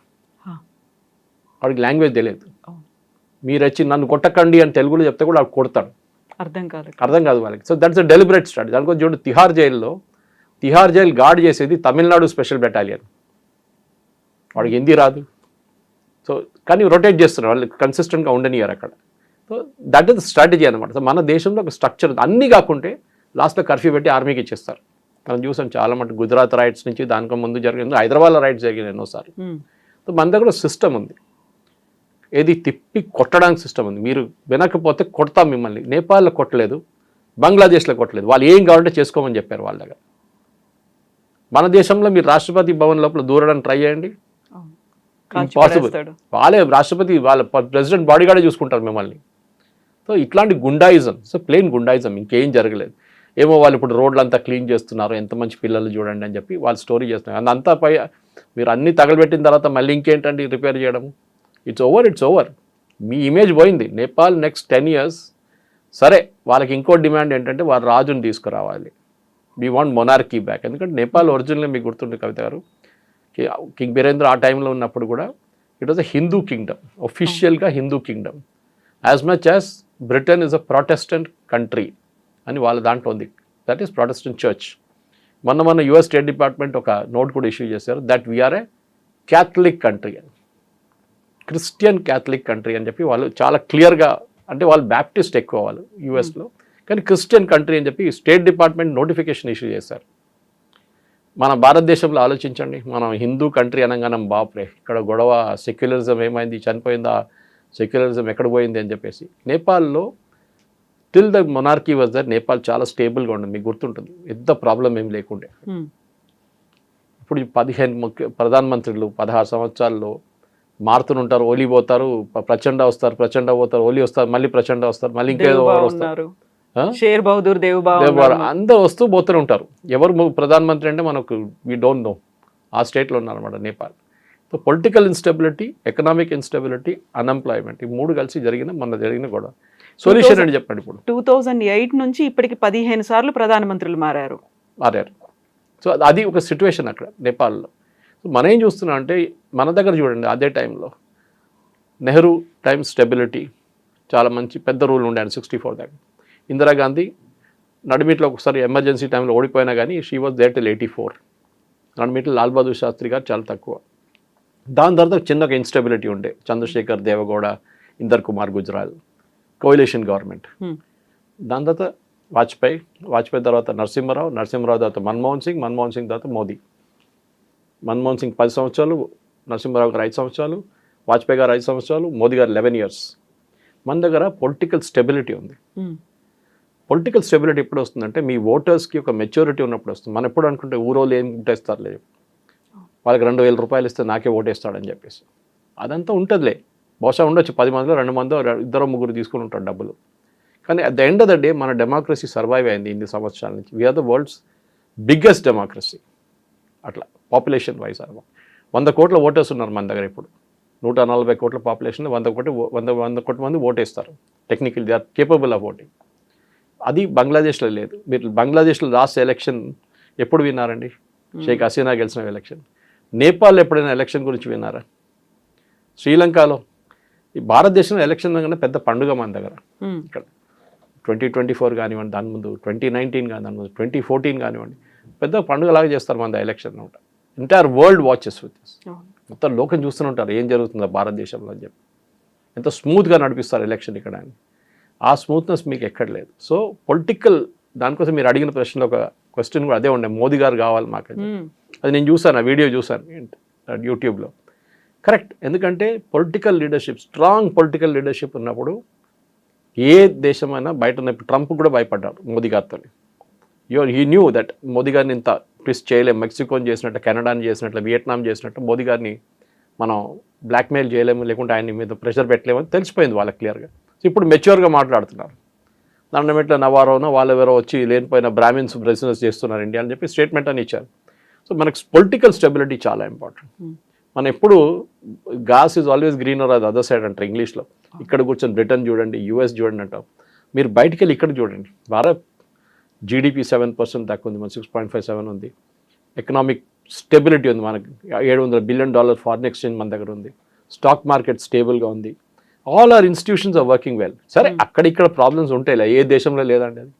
వాడికి లాంగ్వేజ్ తెలియదు. మీరు వచ్చి నన్ను కొట్టకండి అని తెలుగులో చెప్తే కూడా వాడు కొడతాడు, అర్థం కాదు వాళ్ళకి. So that's a deliberate strategy. దానికోసం చూడండి, తిహార్ జైల్ గార్డ్ చేసేది తమిళనాడు స్పెషల్ బెటాలియన్, వాడికి హిందీ రాదు. సో కానీ రొటేట్ చేస్తున్నారు వాళ్ళు, కన్సిస్టెంట్గా ఉండనియరు అక్కడ. సో దట్ ఈస్ స్ట్రాటజీ అనమాట. సో మన దేశంలో ఒక స్ట్రక్చర్ అన్నీ కాకుంటే లాస్ట్లో కర్ఫ్యూ పెట్టి ఆర్మీకి ఇచ్చేస్తారు. మనం చూసాం చాలా మటు గుజరాత్ రైట్స్ నుంచి దానికి ముందు జరిగింది, హైదరాబాద్లో రైట్స్ జరిగింది ఎన్నోసార్లు. సో మన దగ్గర సిస్టమ్ ఉంది, ఏది తిప్పి కొట్టడానికి సిస్టమ్ ఉంది. మీరు వినకపోతే కొడతాం మిమ్మల్ని. నేపాల్లో కొట్టలేదు, బంగ్లాదేశ్లో కొట్టలేదు, వాళ్ళు ఏం కావాలంటే చేసుకోమని చెప్పారు వాళ్ళ దగ్గర. మన దేశంలో మీరు రాష్ట్రపతి భవన్ లోపల దూరడానికి ట్రై చేయండి, ఇంపాసిబుల్. వాళ్ళే రాష్ట్రపతి, వాళ్ళ ప్రెసిడెంట్ బాడీగార్డే చూసుకుంటారు మిమ్మల్ని. సో ఇట్లాంటి గుండాయిజం, సో ప్లెయిన్ గుండాయిజం, ఇంకేం జరగలేదు. ఏమో వాళ్ళు ఇప్పుడు రోడ్లు అంతా క్లీన్ చేస్తున్నారు, ఎంత మంచి పిల్లలు చూడండి అని చెప్పి వాళ్ళు స్టోరీ చేస్తున్నారు. అంతా పై మీరు అన్నీ తగలబెట్టిన తర్వాత మళ్ళీ ఇంకేంటండి రిపేర్ చేయడము. It's over. మీ ఇమేజ్ పోయింది. నేపాల్ నెక్స్ట్ 10 years, సరే వాళ్ళకి ఇంకో డిమాండ్ ఏంటంటే వారు రాజుని తీసుకురావాలి. We want monarchy back. ఎందుకంటే నేపాల్ ఒరిజినల్గా మీకు గుర్తుండే కవిత గారు, కింగ్ బీరేంద్ర ఆ టైంలో ఉన్నప్పుడు కూడా it was a Hindu kingdom, ఒఫిషియల్గా Hindu kingdom, as much as Britain is a Protestant country అని వాళ్ళ దాంట్లో ఉంది. That is Protestant church. మొన్న యుఎస్ స్టేట్ డిపార్ట్మెంట్ ఒక నోట్ కూడా ఇష్యూ చేశారు, that we are a Catholic country, Christian Catholic country అని చెప్పి వాళ్ళు చాలా క్లియర్గా, అంటే వాళ్ళు బ్యాప్టిస్ట్ ఎక్కువ వాళ్ళు యూఎస్లో, కానీ క్రిస్టియన్ కంట్రీ అని చెప్పి స్టేట్ డిపార్ట్మెంట్ నోటిఫికేషన్ ఇష్యూ చేశారు. మన భారతదేశంలో ఆలోచించండి, మనం హిందూ కంట్రీ అనగానే బాప్రే ఇక్కడ గొడవ, సెక్యులరిజం ఏమైంది, చనిపోయిందా, సెక్యులరిజం ఎక్కడ పోయింది అని చెప్పేసి. నేపాల్లో till the monarchy was there, Nepal చాలా స్టేబుల్గా ఉండదు, మీకు గుర్తుంటుంది, పెద్ద ప్రాబ్లం ఏం లేకుండే. ఇప్పుడు 15 ప్రధానమంత్రులు 16 సంవత్సరాల్లో మారుతుంటారు, ఓలీ పోతారు, ప్రచండ వస్తారు, ప్రచండ పోతారు, ఓలీ వస్తారు, మళ్ళీ ప్రచండ వస్తారు, మళ్ళీ ఇంకేదో వస్తారు, షేర్ బహదూర్ అందరూ వస్తూ పోతూనే ఉంటారు. ఎవరు ప్రధానమంత్రి అంటే మనకు వీ డోంట్ నో. ఆ స్టేట్లో ఉన్నారన్నమాట Nepal. So political instability, economic instability, unemployment, ఈ 3 కలిసి మొన్న జరిగిన గొడవ. సొల్యూషన్ అని చెప్పండి. ఇప్పుడు 2008 నుంచి ఇప్పటికి 15 సార్లు ప్రధానమంత్రులు మారారు. సో అది ఒక సిచ్యువేషన్ అక్కడ నేపాల్లో. సో మనం ఏం చూస్తున్నాం అంటే, మన దగ్గర చూడండి, అదే టైంలో నెహ్రూ టైం స్టెబిలిటీ చాలా మంచి పెద్ద రూల్ ఉండే 64 దాకా. ఇందిరాగాంధీ నడిమిట్లో ఒకసారి ఎమర్జెన్సీ టైంలో ఓడిపోయినా కానీ షీ వాజ్ దేర్ టిల్ 84. నడిమిట్లో లాల్ బహదూర్ శాస్త్రి గారు చాలా తక్కువ. దాని తర్వాత చిన్నగా ఇన్స్టెబిలిటీ ఉండే, చంద్రశేఖర్, దేవగౌడ, ఇందర్ కుమార్ గుజ్రాల్, కోయిలేషన్ గవర్నమెంట్. దాని తర్వాత వాజ్పేయి తర్వాత నరసింహరావు తర్వాత మన్మోహన్ సింగ్ తర్వాత మోదీ. మన్మోహన్ సింగ్ 10 సంవత్సరాలు, నరసింహరావు గారు 5 సంవత్సరాలు, వాజ్పేయి గారు 5 సంవత్సరాలు, మోదీ గారు 11 years. మన దగ్గర పొలిటికల్ స్టెబిలిటీ ఉంది. పొలిటికల్ స్టెబిలిటీ ఎప్పుడు వస్తుందంటే మీ ఓటర్స్కి ఒక మెచ్యూరిటీ ఉన్నప్పుడు వస్తుంది. మనం ఎప్పుడు అనుకుంటే ఊరోళ్ళు ఏం ఓటేస్తారు లేదు, వాళ్ళకి 2,000 రూపాయలు ఇస్తే నాకే ఓటేస్తాడని చెప్పేసి అదంతా ఉంటుందిలే. బహుశా ఉండొచ్చు 10 మందిలో 2 మందో 2-3 తీసుకుని ఉంటారు డబ్బులు. కానీ at the end of the day మన డెమోక్రసీ సర్వైవ్ అయింది ఇన్ని సంవత్సరాల నుంచి. We are the world's biggest democracy. అట్లా పాపులేషన్ వైజ్ 100 కోట్ల ఓటర్స్ ఉన్నారు మన దగ్గర. ఇప్పుడు 140 కోట్ల పాపులేషన్, 100 కోట్ల మంది ఓటేస్తారు. Technical they are capable of voting. అది బంగ్లాదేశ్లో లేదు. మీరు బంగ్లాదేశ్లో లాస్ట్ ఎలక్షన్ ఎప్పుడు విన్నారండి? షేక్ హసీనా గెలిచిన ఎలక్షన్. నేపాల్ ఎప్పుడైనా ఎలక్షన్ గురించి విన్నారా? శ్రీలంకలో, ఈ భారతదేశంలో ఎలక్షన్ కన్నా పెద్ద పండుగ మన దగ్గర. ఇక్కడ 2024 కానివ్వండి, దాని ముందు 2019 కానీ, దాని ముందు 2014 కానివ్వండి, పెద్ద పండుగలాగా చేస్తారు మన ఎలక్షన్ అనమాట. Entire world watches with this. మొత్తం లోకం చూస్తూనే ఉంటారు ఏం జరుగుతుందో భారతదేశంలో అని చెప్పి. ఎంత స్మూత్గా నడిపిస్తారు ఎలక్షన్ ఇక్కడ అని. ఆ స్మూత్నెస్ మీకు ఎక్కడ లేదు. సో పొలిటికల్ దానికోసం మీరు అడిగిన ప్రశ్నలో ఒక క్వశ్చన్ కూడా అదే ఉండే, మోదీ గారు కావాలి మాకు. అది నేను చూసాను, ఆ వీడియో చూసాను యూట్యూబ్లో. కరెక్ట్. ఎందుకంటే political leadership, strong political leadership ఉన్నప్పుడు ఏ దేశమైనా బయట ఉన్నప్పుడు ట్రంప్ కూడా భయపడ్డాడు మోదీ గారితో. హీ న్యూ దట్ మోదీ గారిని ఇంత ట్విస్ట్ చేయలేము, మెక్సికోని చేసినట్టు, కెనడాని చేసినట్లు, వియట్నాం చేసినట్టు మోదీ గారిని మనం బ్లాక్మెయిల్ చేయలేము, లేకుంటే ఆయన మీద ప్రెషర్ పెట్టలేము అని తెలిసిపోయింది వాళ్ళకి క్లియర్గా. సో ఇప్పుడు మెచ్యూర్గా మాట్లాడుతున్నారు. దాంట్లో మెట్ల నవారోనో వాళ్ళు ఎవరో వచ్చి లేనిపోయిన బ్రాహ్మిన్స్ బిజినెస్ చేస్తున్నారు ఇండియా అని చెప్పి స్టేట్మెంట్ అని ఇచ్చారు. సో మనకు పొలిటికల్ స్టెబిలిటీ చాలా ఇంపార్టెంట్. మనం ఎప్పుడు గాస్ ఈజ్ ఆల్వేస్ గ్రీనర్ అది అదర్ సైడ్ అంటారు ఇంగ్లీష్లో. ఇక్కడ కూర్చొని బ్రిటన్ చూడండి, యూఎస్ చూడండి అంటాం. మీరు బయటికి వెళ్ళి ఇక్కడ చూడండి. భారత్ జీడిపి 7% తక్కువ ఉంది, మన 6.57 ఉంది. ఎకనామిక్ స్టెబిలిటీ ఉంది, మనకి $700 బిలియన్ ఫారిన్ ఎక్స్చేంజ్ మన దగ్గర ఉంది. స్టాక్ మార్కెట్ స్టేబుల్గా ఉంది. All our institutions are working well. సరే అక్కడిక్కడ ప్రాబ్లమ్స్ ఉంటాయి, ఏ దేశంలో లేదండి అది.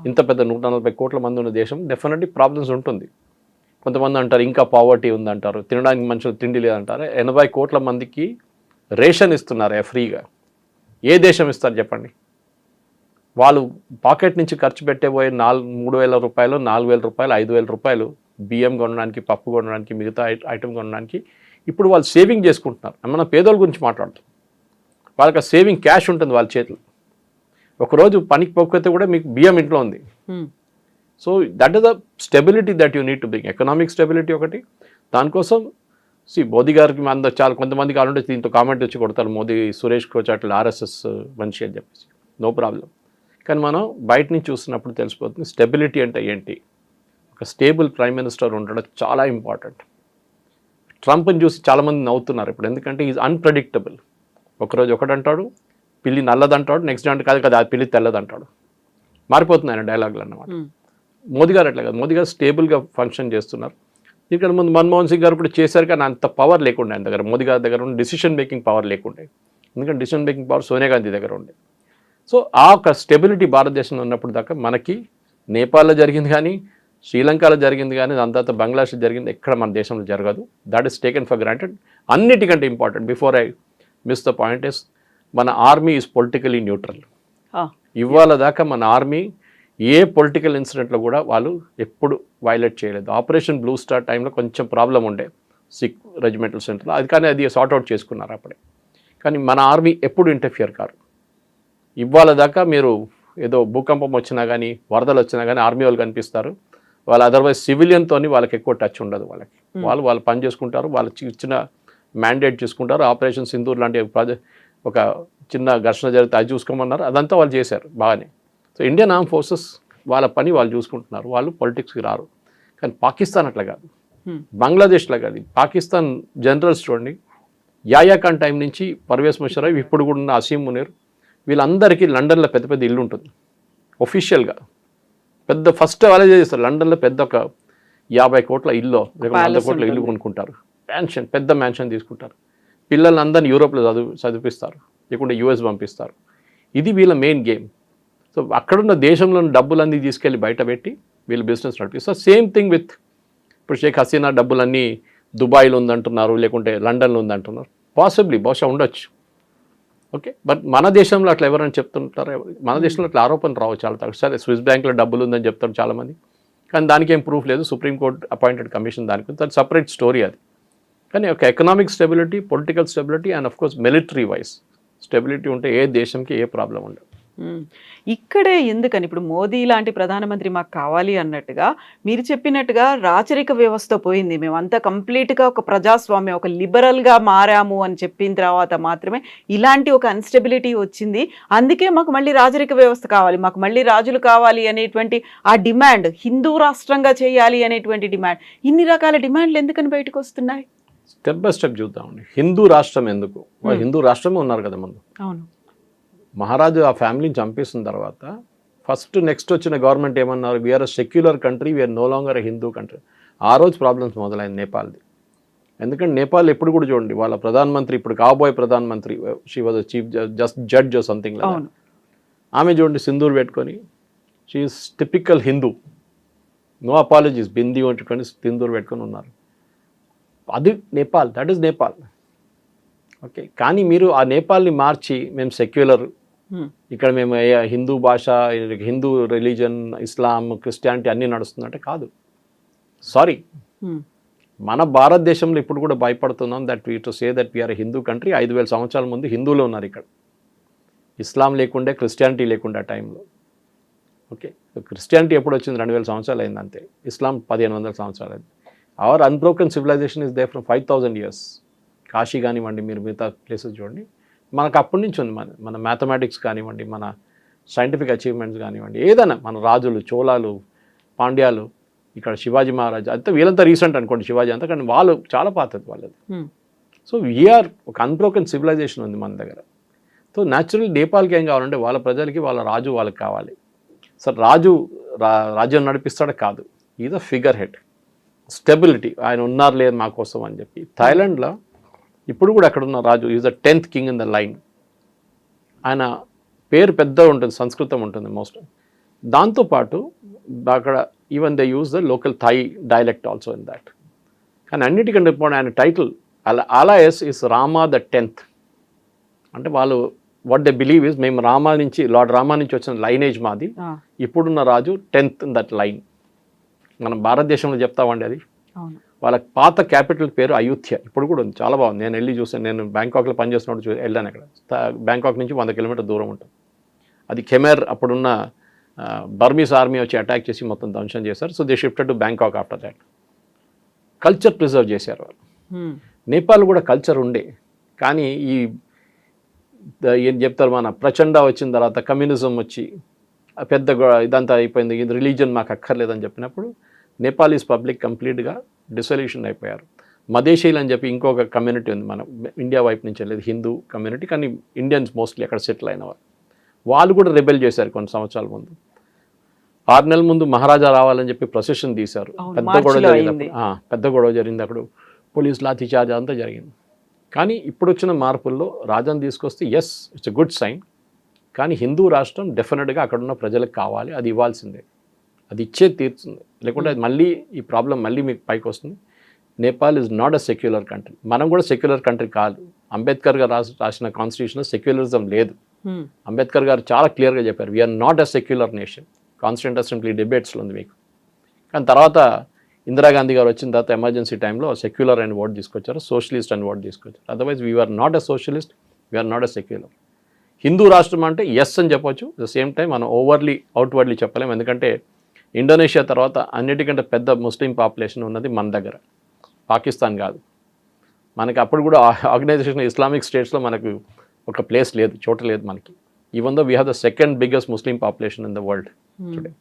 ఇంత పెద్ద 140 కోట్ల మంది ఉన్న దేశం డెఫినెట్లీ ప్రాబ్లమ్స్ ఉంటుంది. కొంతమంది అంటారు ఇంకా పావర్టీ ఉందంటారు, తినడానికి మనుషులు తిండి లేదంటారు. 80 కోట్ల మందికి రేషన్ ఇస్తున్నారు ఫ్రీగా. ఏ దేశం ఇస్తారు చెప్పండి? వాళ్ళు పాకెట్ నుంచి ఖర్చు పెట్టేపోయే 3,000 రూపాయలు, 4,000 రూపాయలు, 5,000 రూపాయలు బియ్యం కొనడానికి, పప్పు కొనడానికి, మిగతా ఐటమ్ కొనడానికి ఇప్పుడు వాళ్ళు సేవింగ్ చేసుకుంటున్నారు. మన పేదోళ్ళ గురించి మాట్లాడుతాం. వాళ్ళకి సేవింగ్ క్యాష్ ఉంటుంది వాళ్ళ చేతిలో. ఒకరోజు పనికి పోకపోతే కూడా మీకు బియ్యం ఇంట్లో ఉంది. So that is the stability that you need to bring. Economic stability ఒకటి. దానికోసం మోదీ గారికి అందరూ చాలా కొంతమంది కావాలంటే దీంతో కామెంట్ వచ్చి కొడతారు, మోదీ సురేష్ కోచాట్లు ఆర్ఎస్ఎస్ మనిషి అని చెప్పేసి. No problem. కానీ మనం బయట నుంచి చూస్తున్నప్పుడు తెలిసిపోతుంది స్టెబిలిటీ అంటే ఏంటి. ఒక స్టేబుల్ ప్రైమ్ మినిస్టర్ ఉండడం చాలా ఇంపార్టెంట్. ట్రంప్ని చూసి చాలామంది నవ్వుతున్నారు ఇప్పుడు, ఎందుకంటే ఈజ్ అన్ప్రెడిక్టబుల్. ఒకరోజు ఒకడంటాడు, పిల్లి నల్లదంటాడు, నెక్స్ట్ డే అంటే కాదు కదా అది పిల్లి తెల్లదంటాడు. మారిపోతుంది ఆయన డైలాగులు అన్నమాట. మోదీ గారు అట్లా కాదు. మోదీ గారు స్టేబుల్గా ఫంక్షన్ చేస్తున్నారు. ఇక్కడ ముందు మన్మోహన్ సింగ్ గారు కూడా చేశారు, కానీ అంత పవర్ లేకుండే ఆయన దగ్గర. మోదీ గారి దగ్గర ఉండే డిసిషన్ మేకింగ్ పవర్ లేకుండే. ఎందుకంటే decision making power Sonia Gandhi దగ్గర ఉండే. సో ఆ ఒక స్టెబిలిటీ భారతదేశంలో ఉన్నప్పుడు దాకా మనకి నేపాల్లో జరిగింది కానీ, శ్రీలంకలో జరిగింది కానీ, దాని తర్వాత బంగ్లాదేశ్లో జరిగింది ఎక్కడ మన దేశంలో జరగదు. That is taken for granted. అన్నిటికంటే important, before I miss the point is, మన ఆర్మీ ఈజ్ పొలిటికలీ న్యూట్రల్. ఇవాళ దాకా మన ఆర్మీ ఏ పొలిటికల్ ఇన్సిడెంట్లో కూడా వాళ్ళు ఎప్పుడు వైలేట్ చేయలేదు. ఆపరేషన్ బ్లూ స్టార్ టైంలో కొంచెం ప్రాబ్లం ఉండే సిక్ రెజిమెంటల్ సెంటర్లో, అది కానీ అది సార్ట్అవుట్ చేసుకున్నారు అప్పుడే. కానీ మన ఆర్మీ ఎప్పుడు ఇంటర్ఫియర్ కారు. ఇవాళ దాకా మీరు ఏదో భూకంపం వచ్చినా కానీ, వరదలు వచ్చినా కానీ ఆర్మీ వాళ్ళు కనిపిస్తారు. వాళ్ళు అదర్వైజ్ సివిలియన్తోని వాళ్ళకి ఎక్కువ టచ్ ఉండదు. వాళ్ళు పని చేసుకుంటారు, వాళ్ళు ఇచ్చిన మ్యాండేట్ చూసుకుంటారు. ఆపరేషన్ సింధూర్ లాంటి ఒక చిన్న ఘర్షణ జరిగితే అది చూసుకోమన్నారు, అదంతా వాళ్ళు చేశారు బాగానే. సో ఇండియన్ ఆర్మ్ ఫోర్సెస్ వాళ్ళ పని వాళ్ళు చూసుకుంటున్నారు, వాళ్ళు పొలిటిక్స్కి రారు. కానీ పాకిస్తాన్ అట్లా కాదు, బంగ్లాదేశ్లో కాదు. పాకిస్తాన్ జనరల్స్ చూడండి, యాయా ఖాన్ టైం నుంచి పర్వేజ్ ముషర్రఫ్, ఇప్పుడు కూడా ఉన్న అసీం మునీర్, వీళ్ళందరికీ లండన్లో పెద్ద పెద్ద ఇల్లు ఉంటుంది ఒఫీషియల్గా. పెద్ద ఫస్ట్ వాళ్ళే చేస్తారు లండన్లో, పెద్ద ఒక 50 కోట్ల ఇల్లు, 100 కోట్ల ఇల్లు కొనుక్కుంటారు. మ్యాన్షన్, పెద్ద మ్యాన్షన్ తీసుకుంటారు. పిల్లల్ని అందరినీ యూరోప్లో చదివిపిస్తారు, లేకుంటే యూఎస్ పంపిస్తారు. ఇది వీళ్ళ మెయిన్ గేమ్. సో సో అక్కడున్న దేశంలోని డబ్బులన్నీ తీసుకెళ్ళి బయట పెట్టి వీళ్ళు బిజినెస్ నడిపిస్తారు. సేమ్ థింగ్ విత్ ఇప్పుడు షేక్ హసీనా డబ్బులన్నీ దుబాయ్లో ఉందంటున్నారు, లేకుంటే లండన్లో ఉందంటున్నారు. పాసిబ్లీ బహుశా ఉండొచ్చు. ఓకే, బట్ మన దేశంలో అట్లా ఎవరైనా చెప్తుంటారు? మన దేశంలో అట్లా ఆరోపణ రావు చాలా తక్కువ. సరే, స్విస్ బ్యాంక్లో డబ్బులు ఉందని చెప్తారు చాలామంది, కానీ దానికి ఏం ప్రూఫ్ లేదు. సుప్రీంకోర్టు అపాయింటెడ్ కమిషన్ దానికి అది సపరేట్ స్టోరీ అది. కానీ ఒక economic stability, political stability and of course military wise stability ఉంటే ఏ దేశంకి ఏ ప్రాబ్లం ఉండదు. ఇక్కడే ఎందుకని ఇప్పుడు మోదీ లాంటి ప్రధానమంత్రి మాకు కావాలి అన్నట్టుగా మీరు చెప్పినట్టుగా రాచరిక వ్యవస్థ పోయింది, మేమంతా కంప్లీట్గా ఒక ప్రజాస్వామ్యం, ఒక లిబరల్గా మారాము అని చెప్పిన తర్వాత మాత్రమే ఇలాంటి ఒక అన్స్టెబిలిటీ వచ్చింది. అందుకే మాకు మళ్ళీ రాచరిక వ్యవస్థ కావాలి, మాకు మళ్ళీ రాజులు కావాలి అనేటువంటి ఆ డిమాండ్, హిందూ రాష్ట్రంగా చేయాలి అనేటువంటి డిమాండ్, ఇన్ని రకాల డిమాండ్లు ఎందుకని బయటకు వస్తున్నాయి? స్టెప్ బై స్టెప్ చూద్దామండి. హిందూ రాష్ట్రం ఎందుకు? హిందూ రాష్ట్రమే ఉన్నారు కదా ముందు. అవును, మహారాజు ఆ ఫ్యామిలీని చంపేసిన తర్వాత ఫస్ట్ నెక్స్ట్ వచ్చిన గవర్నమెంట్ ఏమన్నారు? We are a secular country, we are no longer a Hindu country. ఆ రోజు ప్రాబ్లమ్స్ మొదలైంది నేపాల్ది. ఎందుకంటే నేపాల్ ఎప్పుడు కూడా చూడండి, వాళ్ళ ప్రధానమంత్రి, ఇప్పుడు కాబోయే ప్రధానమంత్రి, she was chief judge or something like that. ఆమె చూడండి సింధూర్ పెట్టుకొని, she is typical Hindu, no apologies, bindi పెట్టుకొని సింధూర్ పెట్టుకొని ఉన్నారు. అది Nepal, that is Nepal. Okay, కానీ మీరు ఆ నేపాల్ని మార్చి మేము సెక్యులర్, ఇక్కడ మేము హిందూ భాష, హిందూ రిలీజన్, ఇస్లాం, క్రిస్టియానిటీ అన్నీ నడుస్తుందంటే కాదు. సారీ, మన భారతదేశంలో ఇప్పుడు కూడా భయపడుతున్నాం that we to say that we are Hindu country. 5,000 సంవత్సరాల ముందు హిందువులు ఉన్నారు ఇక్కడ. ఇస్లాం లేకుండే, క్రిస్టియానిటీ లేకుండే ఆ టైంలో. ఓకే, క్రిస్టియానిటీ ఎప్పుడు వచ్చింది? 2,000 సంవత్సరాలు అయింది అంతే. ఇస్లాం 1,500 సంవత్సరాలు అయింది. Our unbroken civilisation is there from 5,000 years. Kashi కానివ్వండి, మీరు మిగతా ప్లేసెస్ చూడండి, మనకు అప్పటి నుంచి ఉంది. మన మ్యాథమెటిక్స్ కానివ్వండి, మన సైంటిఫిక్ అచీవ్మెంట్స్ కానివ్వండి, ఏదైనా మన రాజులు, చోళాలు, పాండ్యాలు, ఇక్కడ శివాజీ మహారాజ్ అంతా వీళ్ళంతా రీసెంట్ అనుకోండి, శివాజీ అంతా, కానీ వాళ్ళు చాలా పాతది వాళ్ళది. సో వీఆర్ ఒక అన్బ్రోకెన్ సివిలైజేషన్ ఉంది మన దగ్గర. సో న్యాచురల్ నేపాల్కి ఏం కావాలంటే వాళ్ళ ప్రజలకి వాళ్ళ రాజు వాళ్ళకి కావాలి. సో రాజు రాజ్యం నడిపిస్తాడు కాదు, is a figure head, stability, ఆయన ఉన్నారు లేదు మా కోసం అని చెప్పి. థాయిలాండ్లో ఇప్పుడు కూడా అక్కడ ఉన్న రాజు is the 10th king in the line. ఆయన పేరు పెద్ద ఉంటుంది, సంస్కృతం ఉంటుంది మోస్ట్. దాంతోపాటు అక్కడ even they use the local Thai dialect also in that. కానీ అన్నిటికంటే ఇప్పుడు ఆయన title alias is Rama the 10th. అంటే వాళ్ళు వాట్ దే బిలీవ్ ఇస్, మేము రామా నుంచి, లార్డ్ రామా నుంచి వచ్చిన లైనేజ్ మాది, ఇప్పుడున్న రాజు 10th ఇన్ దట్ లైన్. మనం భారతదేశంలో చెప్తామండి అది. వాళ్ళ పాత క్యాపిటల్ పేరు అయోధ్య, ఇప్పుడు కూడా ఉంది, చాలా బాగుంది. నేను వెళ్ళి చూసాను, నేను బ్యాంకాక్లో పనిచేస్తున్నప్పుడు వెళ్ళాను. అక్కడ బ్యాంకాక్ నుంచి 100 కిలోమీటర్ దూరం ఉంటుంది. అది ఖెమెర్, అప్పుడున్న బర్మీస్ ఆర్మీ వచ్చి అటాక్ చేసి మొత్తం ధ్వంసం చేశారు. So they shifted to Bangkok after that. Culture preserve చేశారు వాళ్ళు. నేపాల్ కూడా కల్చర్ ఉండే, కానీ ఈ ఏం చెప్తారు, మన ప్రచండ వచ్చిన తర్వాత కమ్యూనిజం వచ్చి పెద్ద ఇదంతా అయిపోయింది, ఇది రిలీజన్ మాకు అక్కర్లేదని చెప్పినప్పుడు నేపాలీస్ పబ్లిక్ కంప్లీట్గా డిసొల్యూషన్ అయిపోయారు. మదేశీలు అని చెప్పి ఇంకొక కమ్యూనిటీ ఉంది మన ఇండియా వైపు నుంచి వెళ్ళేది, హిందూ కమ్యూనిటీ, కానీ ఇండియన్స్ మోస్ట్లీ అక్కడ సెటిల్ అయిన వాళ్ళు కూడా రెబెల్ చేశారు కొన్ని సంవత్సరాల ముందు. 6 నెలల ముందు మహారాజా రావాలని చెప్పి ప్రొసెషన్ తీశారు. పెద్ద గొడవ జరిగింది అక్కడ, పోలీస్ లాఠీ చార్జ్ అంతా జరిగింది. కానీ ఇప్పుడు వచ్చిన మార్పుల్లో రాజాను తీసుకొస్తే yes, it's a good sign. కానీ హిందూ రాష్ట్రం డెఫినెట్గా అక్కడున్న ప్రజలకు కావాలి, అది ఇవ్వాల్సిందే, అది ఇచ్చే తీరుతుంది. లేకుంటే మళ్ళీ ఈ ప్రాబ్లం మళ్ళీ మీకు పైకి వస్తుంది. Nepal is not a secular country. మనం కూడా సెక్యులర్ కంట్రీ కాదు. అంబేద్కర్ గారు రాసిన కాన్స్టిట్యూషన్లో సెక్యులరిజం లేదు. అంబేద్కర్ గారు చాలా క్లియర్గా చెప్పారు, we are not a secular nation. Constituent assembly డిబేట్స్లో ఉంది మీకు. కానీ తర్వాత ఇందిరాగాంధీ గారు వచ్చిన తర్వాత ఎమర్జెన్సీ టైంలో సెక్యులర్ అని వర్డ్ తీసుకొచ్చారు, సోషలిస్ట్ అని వర్డ్ తీసుకొచ్చారు. Otherwise we are not a socialist, we are not a secular. Hindu రాష్ట్రం అంటే ఎస్ అని చెప్పొచ్చు, ద సేమ్ టైం మనం ఓవర్లీ అవుట్వర్డ్లీ చెప్పలేము. ఎందుకంటే ఇండోనేషియా తర్వాత అన్నిటికంటే పెద్ద ముస్లిం పాపులేషన్ ఉన్నది మన దగ్గర, పాకిస్తాన్ కాదు. మనకి అప్పుడు కూడా ఆర్గనైజేషన్ ఇస్లామిక్ స్టేట్స్లో మనకు ఒక ప్లేస్ లేదు, చోట లేదు మనకి. Even though we have the second biggest Muslim population in the world today.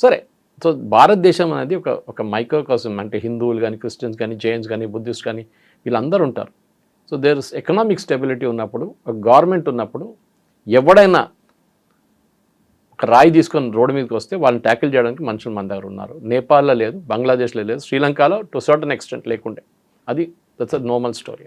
సరే, సో భారతదేశం అనేది ఒక మైక్రోకాస్మ్, అంటే హిందువులు కానీ, క్రిస్టియన్స్ కానీ, జైన్స్ కానీ, బుద్ధిస్ట్ కానీ, వీళ్ళందరూ ఉంటారు. So there is economic stability ఉన్నప్పుడు, ఒక గవర్నమెంట్ ఉన్నప్పుడు, ఎవడైనా ఒక రాయి తీసుకొని రోడ్డు మీదకి వస్తే వాళ్ళని ట్యాకిల్ చేయడానికి మనుషులు మన దగ్గర ఉన్నారు. నేపాల్లో లేదు, బంగ్లాదేశ్లో లేదు, శ్రీలంకలో టు సర్టన్ ఎక్స్టెంట్ లేకుండే. అది that's a normal story.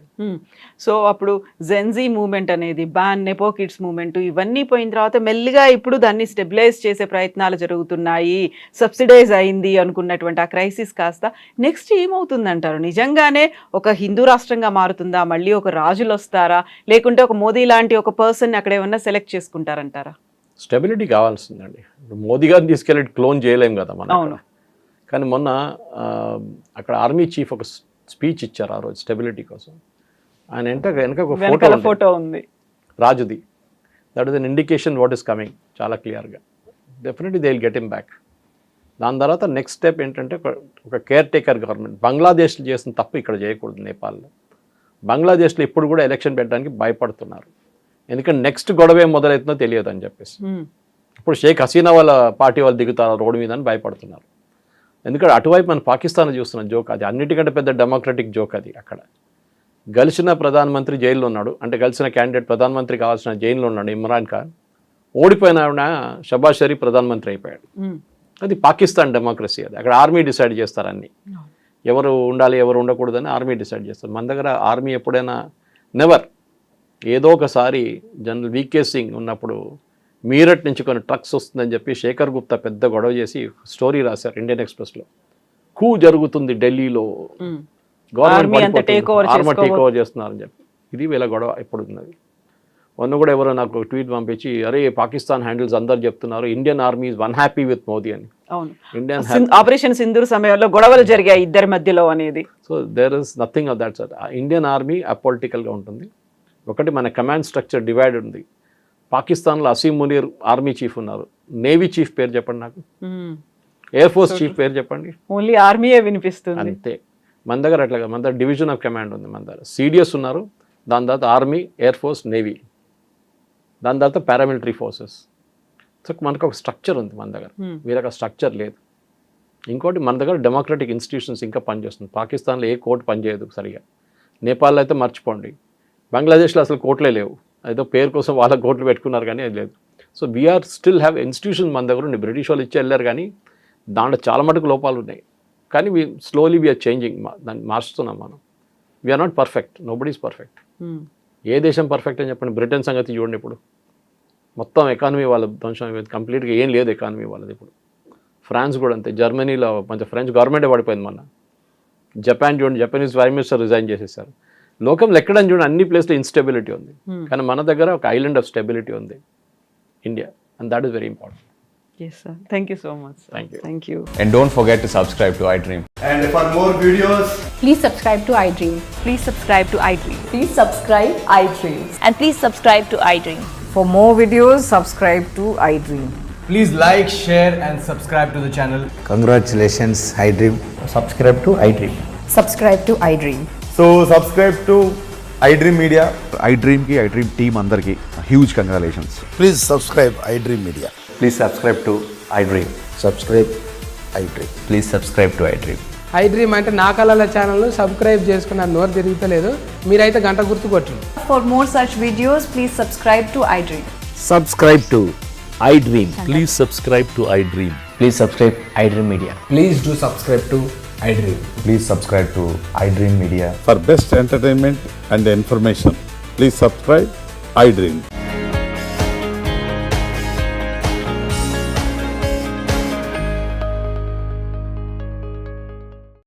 So అప్పుడు జెన్జీ మూవ్మెంట్ అనేది బ్యాన్ నెపో కిడ్స్ మూవ్మెంట్ ఇవన్నీ పోయిన తర్వాత మెల్లిగా ఇప్పుడు దాన్ని స్టెబిలైజ్ చేసే ప్రయత్నాలు జరుగుతున్నాయి, సబ్సిడైజ్ అయింది అనుకున్నటువంటి ఆ క్రైసిస్ కాస్త నెక్స్ట్ ఏమవుతుంది అంటారు? నిజంగానే ఒక హిందూ రాష్ట్రంగా మారుతుందా, మళ్ళీ ఒక రాజులు వస్తారా, లేకుంటే ఒక మోదీ లాంటి ఒక పర్సన్ అక్కడ ఏమన్నా సెలెక్ట్ చేసుకుంటారంటారా? స్టెబిలిటీ కావాల్సిందండి. మోదీ గారిని తీసుకెళ్ళి క్లోన్ చేయలేం కదా మనం. అవును. కానీ మొన్న అక్కడ ఆర్మీ చీఫ్ ఒక స్పీచ్ ఇచ్చారు ఆ రోజు స్టెబిలిటీ కోసం. ఆయన వెనక ఒక ఫోటో ఉంది రాజుది. That is an indication what is coming చాలా క్లియర్గా. Definitely they will get him back. దాని తర్వాత నెక్స్ట్ స్టెప్ ఏంటంటే ఒక కేర్ టేకర్ గవర్నమెంట్. బంగ్లాదేశ్లో చేసిన తప్పు ఇక్కడ చేయకూడదు. నేపాల్లో, బంగ్లాదేశ్లో ఇప్పుడు కూడా ఎలక్షన్ పెట్టడానికి భయపడుతున్నారు. ఎందుకంటే నెక్స్ట్ గొడవ ఏం మొదలవుతుందో తెలియదు అని చెప్పేసి. ఇప్పుడు షేక్ హసీనా వాళ్ళ పార్టీ వాళ్ళు దిగుతారు రోడ్డు మీద అని భయపడుతున్నారు. ఎందుకంటే అటువైపు మన పాకిస్తాన్ చూస్తున్న జోక్ అది అన్నిటికంటే పెద్ద డెమోక్రటిక్ జోక్ అది. అక్కడ గెలిచిన ప్రధానమంత్రి జైల్లో ఉన్నాడు, అంటే గెలిచిన క్యాండిడేట్ ప్రధానమంత్రి కావాల్సిన జైల్లో ఉన్నాడు ఇమ్రాన్ ఖాన్. ఓడిపోయిన షబాజ్ షరీఫ్ ప్రధానమంత్రి అయిపోయాడు. అది పాకిస్తాన్ డెమోక్రసీ. అది అక్కడ ఆర్మీ డిసైడ్ చేస్తారు అన్ని, ఎవరు ఉండాలి ఎవరు ఉండకూడదని ఆర్మీ డిసైడ్ చేస్తారు. మన దగ్గర ఆర్మీ ఎప్పుడైనా నెవర్. ఏదో ఒకసారి జనరల్ వికే సింగ్ ఉన్నప్పుడు మీరట్ నుంచి కొన్ని ట్రక్స్ వస్తుందని చెప్పి శేఖర్ గుప్తా పెద్ద గొడవ చేసి స్టోరీ రాశారు ఇండియన్ ఎక్స్ప్రెస్లో. కూ జరుగుతుంది ఢిల్లీలో, గవర్నమెంట్ టేక్ ఓవర్ చేస్తున్నారని చెప్పి. ఇది వీళ్ళ గొడవ ఇప్పుడు ఉన్నది. మొన్న కూడా ఎవరో నాకు ట్వీట్ పంపించి, అరే పాకిస్తాన్ హ్యాండిల్స్ అందరు చెప్తున్నారు Indian army is one happy with Modi అని. ఇండియన్ ఆపరేషన్ సింధూర్ సమయంలో గొడవలు జరిగాయి ఇద్దరి మధ్యలో అనేది. So there is nothing of that sir. Indian army అపొలిటికల్గా ఉంటుంది. ఒకటి మన కమాండ్ స్ట్రక్చర్ డివైడ్ ఉంది. పాకిస్తాన్లో అసీం మునీర్ ఆర్మీ చీఫ్ ఉన్నారు. నేవీ చీఫ్ పేరు చెప్పండి నాకు, ఎయిర్ ఫోర్స్ చీఫ్ పేరు చెప్పండి. ఓన్లీ ఆర్మీయే వినిపిస్తుంది అంతే. మన దగ్గర అట్లాగా మన దగ్గర డివిజన్ ఆఫ్ కమాండ్ ఉంది. మన దగ్గర సిడిఎస్ ఉన్నారు, దాని తర్వాత ఆర్మీ, ఎయిర్ ఫోర్స్, నేవీ, దాని తర్వాత పారామిలిటరీ ఫోర్సెస్. సో మనకు ఒక స్ట్రక్చర్ ఉంది మన దగ్గర. వీళ్ళకి స్ట్రక్చర్ లేదు. ఇంకోటి మన దగ్గర డెమోక్రటిక్ ఇన్స్టిట్యూషన్స్ ఇంకా పనిచేస్తుంది. పాకిస్తాన్లో ఏ కోర్టు పనిచేయదు సరిగా. నేపాల్లో అయితే మర్చిపోండి. బంగ్లాదేశ్లో అసలు కోర్టులే లేవు. ఏదో పేరు కోసం వాళ్ళ కోర్టులు పెట్టుకున్నారు కానీ అది లేదు. So we are still have institution మన దగ్గర ఉండి. బ్రిటిష్ వాళ్ళు ఇచ్చి వెళ్ళారు కానీ దాంట్లో చాలా మటుకు లోపాలు ఉన్నాయి. కానీ స్లోలీ వీఆర్ చేంజింగ్, దాన్ని మార్చుతున్నాం మనం. We are not perfect, nobody is perfect. ఏ దేశం పర్ఫెక్ట్ అని చెప్పండి. బ్రిటన్ సంగతి చూడండి, ఇప్పుడు మొత్తం ఎకానమీ వాళ్ళ ధ్వంసం, కంప్లీట్గా ఏం లేదు ఎకానమీ వాళ్ళది ఇప్పుడు. ఫ్రాన్స్ కూడా అంతే. జర్మనీలో కొంచెం ఫ్రెంచ్ గవర్నమెంటే పడిపోయింది మొన్న. జపాన్ చూడండి, జపనీస్ ప్రైమ్ మినిస్టర్ రిజైన్ చేసేసారు. లోకంలో ఎక్కడని చూడండి అన్ని ప్లేస్లో ఇన్స్టెబిలిటీ ఉంది. కానీ మన దగ్గర ఒక ఐలాండ్ ఆఫ్ స్టెబిలిటీ ఉంది India, and that is very important. Yes sir, thank you so much. Thank you. And don't forget to subscribe to iDream. And for more videos, Please subscribe to iDream. Please subscribe to iDream. Please subscribe iDream. And please subscribe to iDream. For more videos, subscribe to iDream. please like, share and subscribe to the channel. Congratulations, iDream. Subscribe to iDream. Subscribe to iDream. So subscribe to iDream Media. iDream ki iDream team andarki huge congratulations. Please subscribe iDream Media. Please subscribe to iDream. Subscribe iDream. Please subscribe to iDream. iDream అంటే నా కళల channel subscribe చేసుకున్న నోరు తిరుగుతలేదు, మీరైతే గంట గుర్తు కొట్టండి. For more such videos, please subscribe to iDream. Subscribe to iDream. Please subscribe to iDream. Please subscribe iDream Media. Please do subscribe to iDream. Please subscribe to iDream Media. For best entertainment and information, please subscribe iDream.